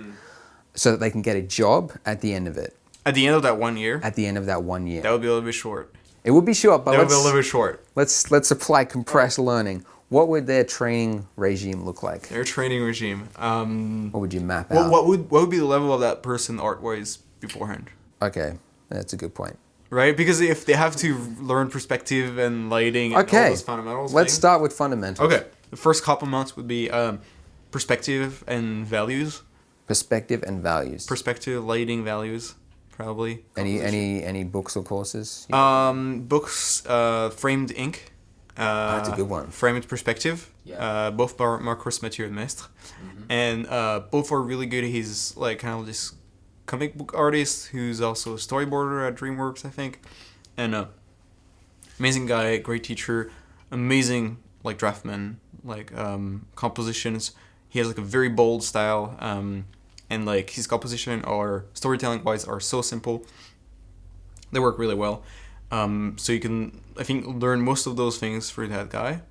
so that they can get a job at the end of it. At the end of that 1 year? At the end of that 1 year. That would be a little bit short. It would be short, but that would be a little bit short. Let's apply compressed learning. What would their training regime look like? Their training regime. What would you map out? What would be the level of that person art-wise beforehand? Okay, that's a good point. Right, because if they have to learn perspective and lighting and all those fundamentals. Let's start with fundamentals. Okay, the first couple months would be perspective and values. Perspective and values. Perspective, lighting, values. probably. Any books or courses? Books, Framed Ink. That's a good one. Framed Perspective. Yeah. Both by Marcos Mathieu and Mestre. And both are really good. He's like kind of this comic book artist who's also a storyboarder at DreamWorks, I think. And amazing guy, great teacher, amazing like draftman, like compositions. He has like a very bold style, and like his composition or storytelling wise are so simple. They work really well. So you can, I think, learn most of those things through that guy.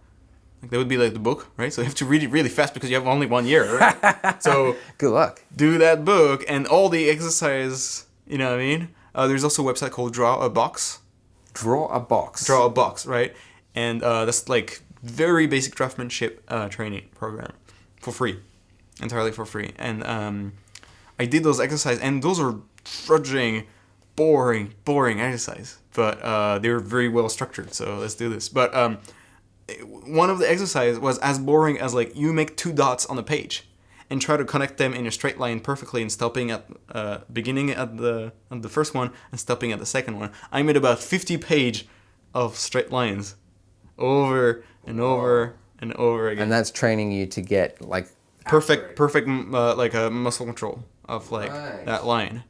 Like that would be like the book, right? So you have to read it really fast because you have only 1 year, right? So good luck. Do that book and all the exercise. You know what I mean? There's also a website called Draw a Box. Draw a box. Draw a box, right? And that's like very basic draftsmanship training program for free, entirely for free. And I did those exercises, and those are trudging, boring exercise, but they were very well structured. So let's do this. But one of the exercises was as boring as like you make 2 dots on a page and try to connect them in a straight line perfectly and stopping at beginning at the first one and stopping at the second one. I made about 50 pages of straight lines over and over and over again. And that's training you to get like perfect like a muscle control of like that line,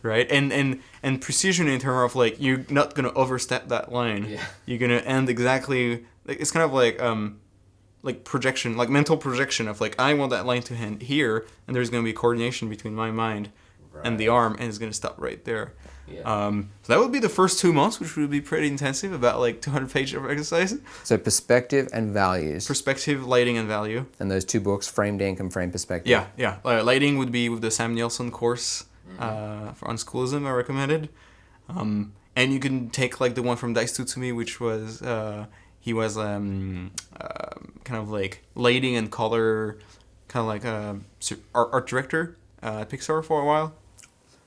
right? And precision in terms of like you're not gonna overstep that line. Yeah. You're gonna end exactly. Like it's kind of like projection, like mental projection of like I want that line to end here, and there's gonna be coordination between my mind and the arm, and it's gonna stop right there. Yeah. So that would be the first 2 months, which would be pretty intensive, about like 200 pages of exercise. So perspective and values. Perspective, lighting, and value. And those 2 books, Framed Ink and Framed Perspective. Yeah. Lighting would be with the Sam Nielsen course for Unschoolism, I recommended. And you can take like the one from Dice Tutsumi, which was he was kind of like lighting and color, kind of like art director at Pixar for a while.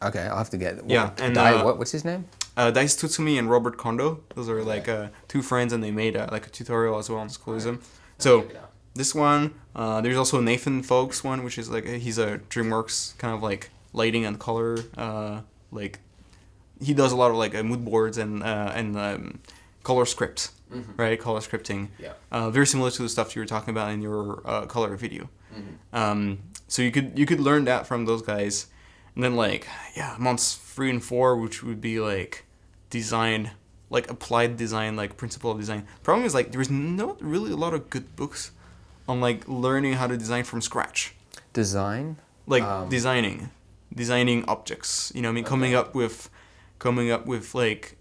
Okay, I'll have to get. What's his name? Dice Tutsumi and Robert Kondo. Those are like 2 friends, and they made like a tutorial as well on schoolism. So this one, there's also Nathan Folks one, which is like he's a DreamWorks kind of like lighting and color. Like he does a lot of like mood boards and color scripts, right? Color scripting. Yeah. Very similar to the stuff you were talking about in your color video. So you could learn that from those guys. And then like months 3 and 4, which would be like design, like applied design, like principle of design. Problem is like there's not really a lot of good books on like learning how to design from scratch. Design? Like designing objects. You know what I mean? Coming up with like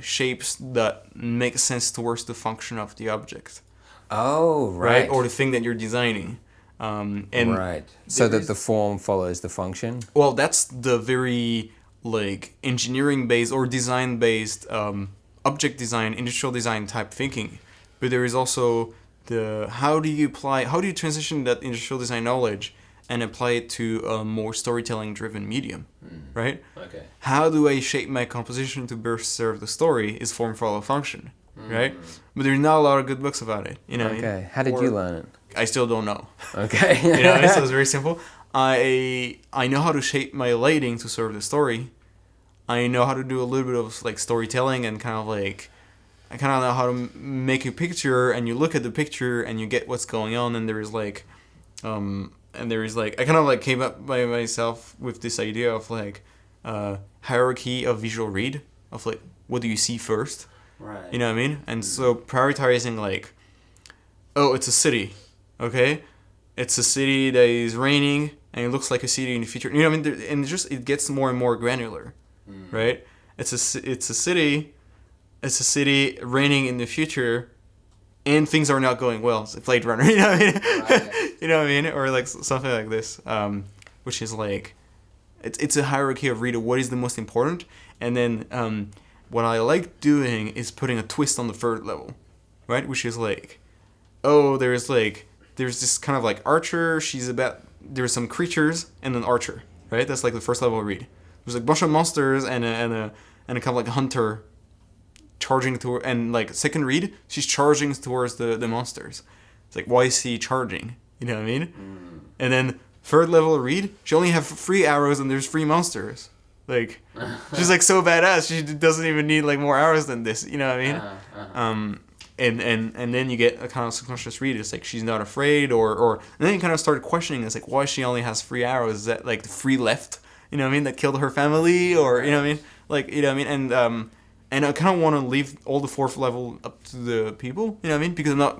shapes that make sense towards the function of the object. Oh, right. Or the thing that you're designing. Right. So that the form follows the function? Well, that's the very like engineering-based or design-based object design, industrial design type thinking. But there is also the how do you transition that industrial design knowledge and apply it to a more storytelling-driven medium, right? Okay. How do I shape my composition to best serve the story is form follow function, right? But there's not a lot of good books about it, you know. Okay. How did you learn it? I still don't know. Okay. You know, so it's very simple. I know how to shape my lighting to serve the story. I know how to do a little bit of like storytelling and kind of like I kind of know how to make a picture, and you look at the picture and you get what's going on, and there is like I kind of like came up by myself with this idea of like hierarchy of visual read of like what do you see first, right? You know what I mean? And so prioritizing like, oh, it's a city. Okay, it's a city that is raining, and it looks like a city in the future. You know what I mean? And it gets more and more granular, right? It's a city raining in the future, and things are not going well. It's a Blade Runner, you know what I mean? Right. You know what I mean? Or like something like this, which is like, it's a hierarchy of reader. What is the most important? And then what I like doing is putting a twist on the third level, right? Which is like, oh, there's this kind of like archer. There's some creatures and an archer, right? That's like the first level read. There's like a bunch of monsters and a kind of like a hunter charging toward, and like second read, she's charging towards the monsters. It's like, why is she charging? You know what I mean? And then third level read, she only have 3 arrows and there's 3 monsters. Like, she's like so badass. She doesn't even need like more hours than this. You know what I mean? And then you get a kind of subconscious read. It's like she's not afraid, or and then you kind of start questioning. It's like why she only has 3 arrows. Is that like the 3 left? You know what I mean? That killed her family, or you know what I mean? Like you know what I mean? And I kind of want to leave all the 4th level up to the people. You know what I mean? Because I'm not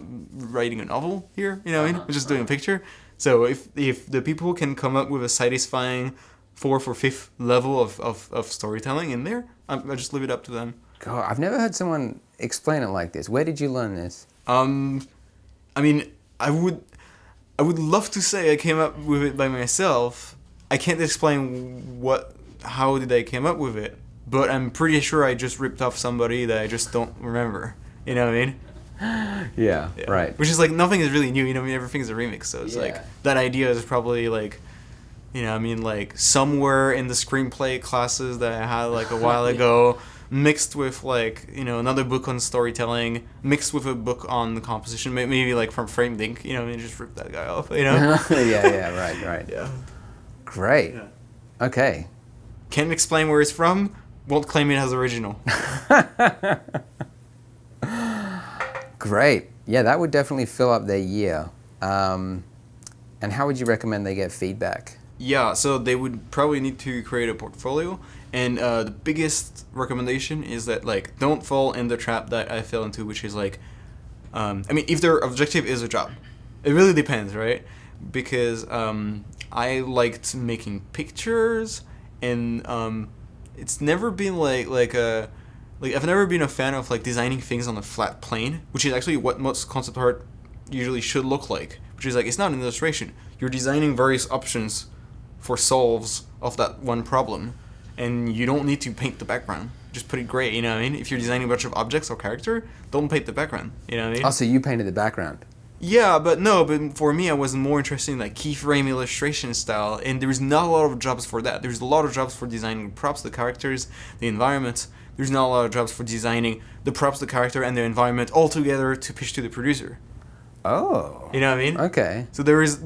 writing a novel here. You know what I mean? I'm just doing a picture. So if the people can come up with a satisfying 4th or 5th level of storytelling in there, I just leave it up to them. God, I've never heard someone explain it like this. Where did you learn this? I mean, I would love to say I came up with it by myself. I can't explain how did I came up with it, but I'm pretty sure I just ripped off somebody that I just don't remember. You know what I mean? Yeah, right. Which is like nothing is really new. You know what I mean? Everything's a remix, so it's like that idea is probably like, you know, I mean, like somewhere in the screenplay classes that I had like a while ago. Mixed with like, you know, another book on storytelling, mixed with a book on the composition, maybe like from Framed Ink, you know, and just rip that guy off, you know? Right. Yeah. Great. Yeah. Okay. Can't explain where it's from, won't claim it as original. Great. Yeah, that would definitely fill up their year. And how would you recommend they get feedback? Yeah, so they would probably need to create a portfolio. And the biggest recommendation is that, like, don't fall in the trap that I fell into, which is, like, I mean, if their objective is a job. It really depends, right? Because I liked making pictures, and it's never been, like I've never been a fan of, like, designing things on a flat plane, which is actually what most concept art usually should look like, which is, like, it's not an illustration. You're designing various options for solves of that one problem. And you don't need to paint the background. Just put it gray, you know what I mean? If you're designing a bunch of objects or character, don't paint the background, you know what I mean? Oh, so you painted the background? Yeah, but for me, I was more interested in like keyframe illustration style, and there's not a lot of jobs for that. There's a lot of jobs for designing props, the characters, the environments. There's not a lot of jobs for designing the props, the character, and the environment all together to pitch to the producer. Oh. You know what I mean? Okay. So there is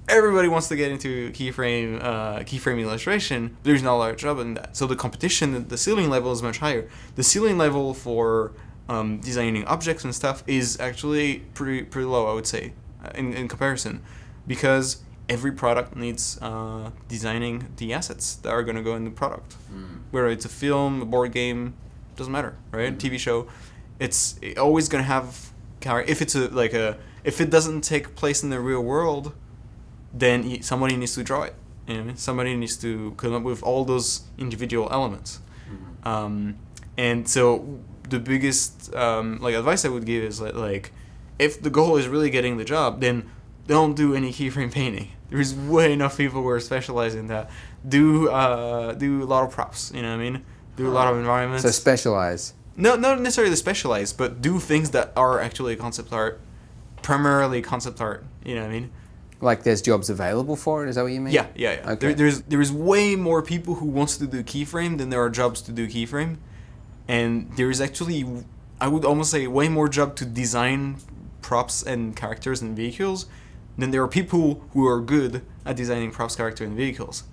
everybody wants to get into keyframe illustration. There's not a lot of job in that. So the competition, the ceiling level is much higher. The ceiling level for designing objects and stuff is actually pretty low, I would say, in comparison, because every product needs designing the assets that are going to go in the product. Whether it's a film, a board game, doesn't matter, right? TV show, it's always going to have if it's if it doesn't take place in the real world, then somebody needs to draw it. You know what I mean? Somebody needs to come up with all those individual elements. And so the biggest advice I would give is like if the goal is really getting the job, then don't do any keyframe painting. There's way enough people who are specialized in that. Do a lot of props. You know what I mean? Do a lot of environments. So specialize. No, not necessarily specialized, but do things that are actually concept art, primarily concept art. You know what I mean? Like there's jobs available for it, is that what you mean? Yeah. Okay. There's way more people who wants to do keyframe than there are jobs to do keyframe. And there is actually, I would almost say, way more job to design props and characters and vehicles than there are people who are good at designing props, character, and vehicles.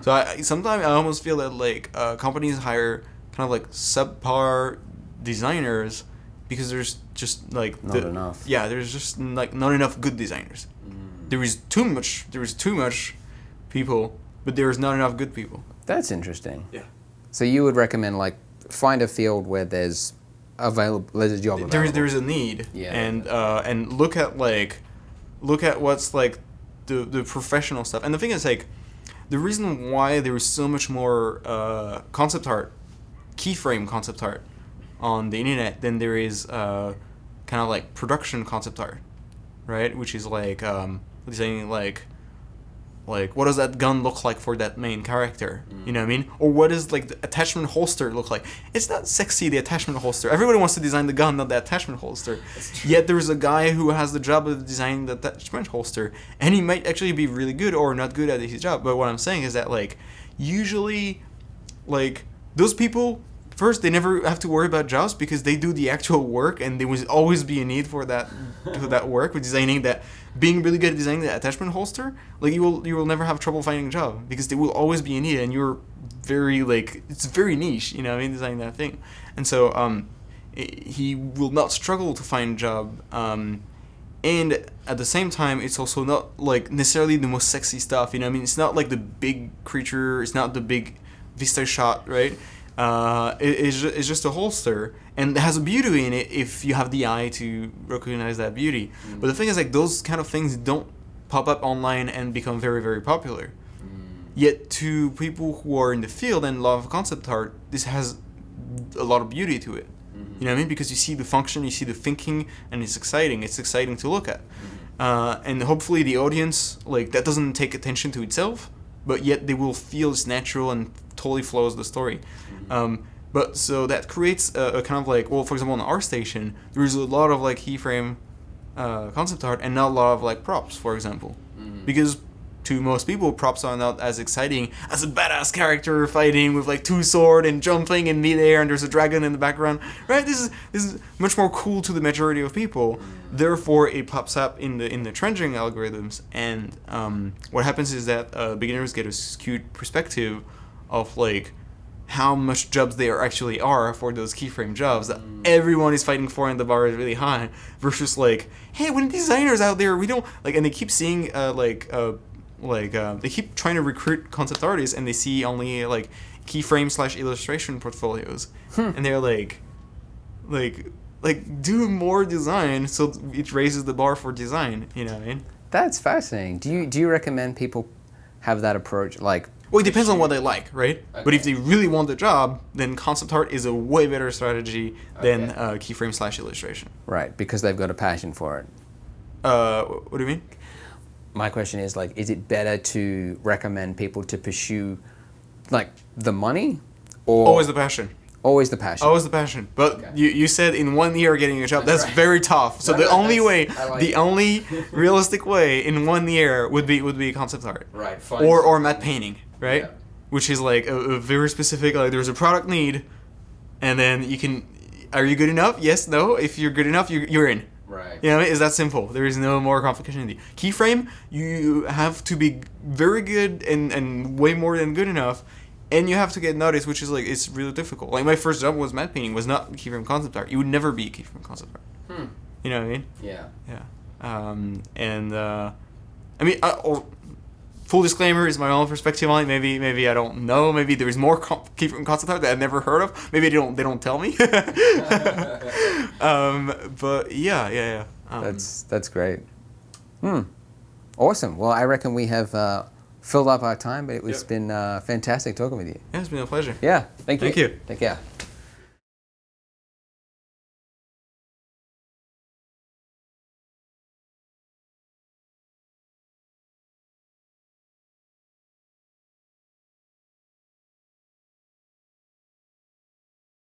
So sometimes I almost feel that like companies hire kind of like subpar designers because there's just like not enough. Yeah, there's just like not enough good designers. There is too much people, but there is not enough good people. That's interesting. Yeah. So you would recommend like find a field where there's a job available. There's a need. Yeah. And look at what's like the professional stuff. And the thing is like the reason why there is so much more concept art, keyframe concept art on the internet than there is kind of like production concept art, right? Which is like designing like what does that gun look like for that main character? You know what I mean? Or what does like the attachment holster look like? It's not sexy, the attachment holster. Everybody wants to design the gun, not the attachment holster. Yet there's a guy who has the job of designing the attachment holster, and he might actually be really good or not good at his job. But what I'm saying is that like usually like those people first, they never have to worry about jobs because they do the actual work, and there will always be a need for that work with designing that. Being really good at designing the attachment holster, like you will never have trouble finding a job because there will always be a need, and you're very it's very niche, you know what I mean, designing that thing, and so he will not struggle to find a job, and at the same time, it's also not like necessarily the most sexy stuff, you know what I mean. It's not like the big creature, it's not the big vista shot, right? It's just a holster, and it has a beauty in it if you have the eye to recognize that beauty. But the thing is, like, those kind of things don't pop up online and become very, very popular. Yet to people who are in the field and love concept art, this has a lot of beauty to it. You know what I mean? Because you see the function, you see the thinking, and it's exciting. It's exciting to look at. And hopefully the audience, like, that doesn't take attention to itself, but yet they will feel it's natural and totally flows the story. But so that creates a kind of like, well, for example, on our station, there's a lot of like keyframe concept art and not a lot of like props, for example. Because to most people, props are not as exciting as a badass character fighting with like two swords and jumping in midair and there's a dragon in the background, right? This is much more cool to the majority of people. Therefore, it pops up in the trending algorithms, and what happens is that beginners get a skewed perspective of like how much jobs there actually are for those keyframe jobs that everyone is fighting for and the bar is really high, versus like, hey, when designers out there, we don't like, and they keep seeing they keep trying to recruit concept artists and they see only like keyframe/illustration portfolios, and they're like do more design so it raises the bar for design, you know what I mean? That's fascinating. Do you recommend people have that approach? Like, well, it depends on what they like, right? Okay. But if they really want the job, then concept art is a way better strategy than keyframe/illustration. Right, because they've got a passion for it. What do you mean? My question is, like, is it better to recommend people to pursue like the money, or always the passion? Always the passion. Always the passion. But you said in 1 year getting a job. That's right. Very tough. So the only way, only realistic way in 1 year would be concept art. Right. Or matte painting, right? Yeah. Which is like a very specific, like there's a product need, and then you can, are you good enough? Yes, no. If you're good enough, you're in. Right. You know, it's that simple. There is no more complication. Keyframe, you have to be very good and way more than good enough. And you have to get noticed, which is like, it's really difficult. Like my first job was matte painting, was not keyframe concept art. You would never be keyframe concept art. You know what I mean? Yeah. Yeah. I mean, full disclaimer is my own perspective on it. Maybe I don't know. Maybe there is more keyframe concept art that I've never heard of. Maybe they don't tell me. But yeah. That's great. Awesome. Well, I reckon we have filled up our time, but it's been fantastic talking with you. Yeah, it's been a pleasure. Yeah. Thank you. Thank you. Take care.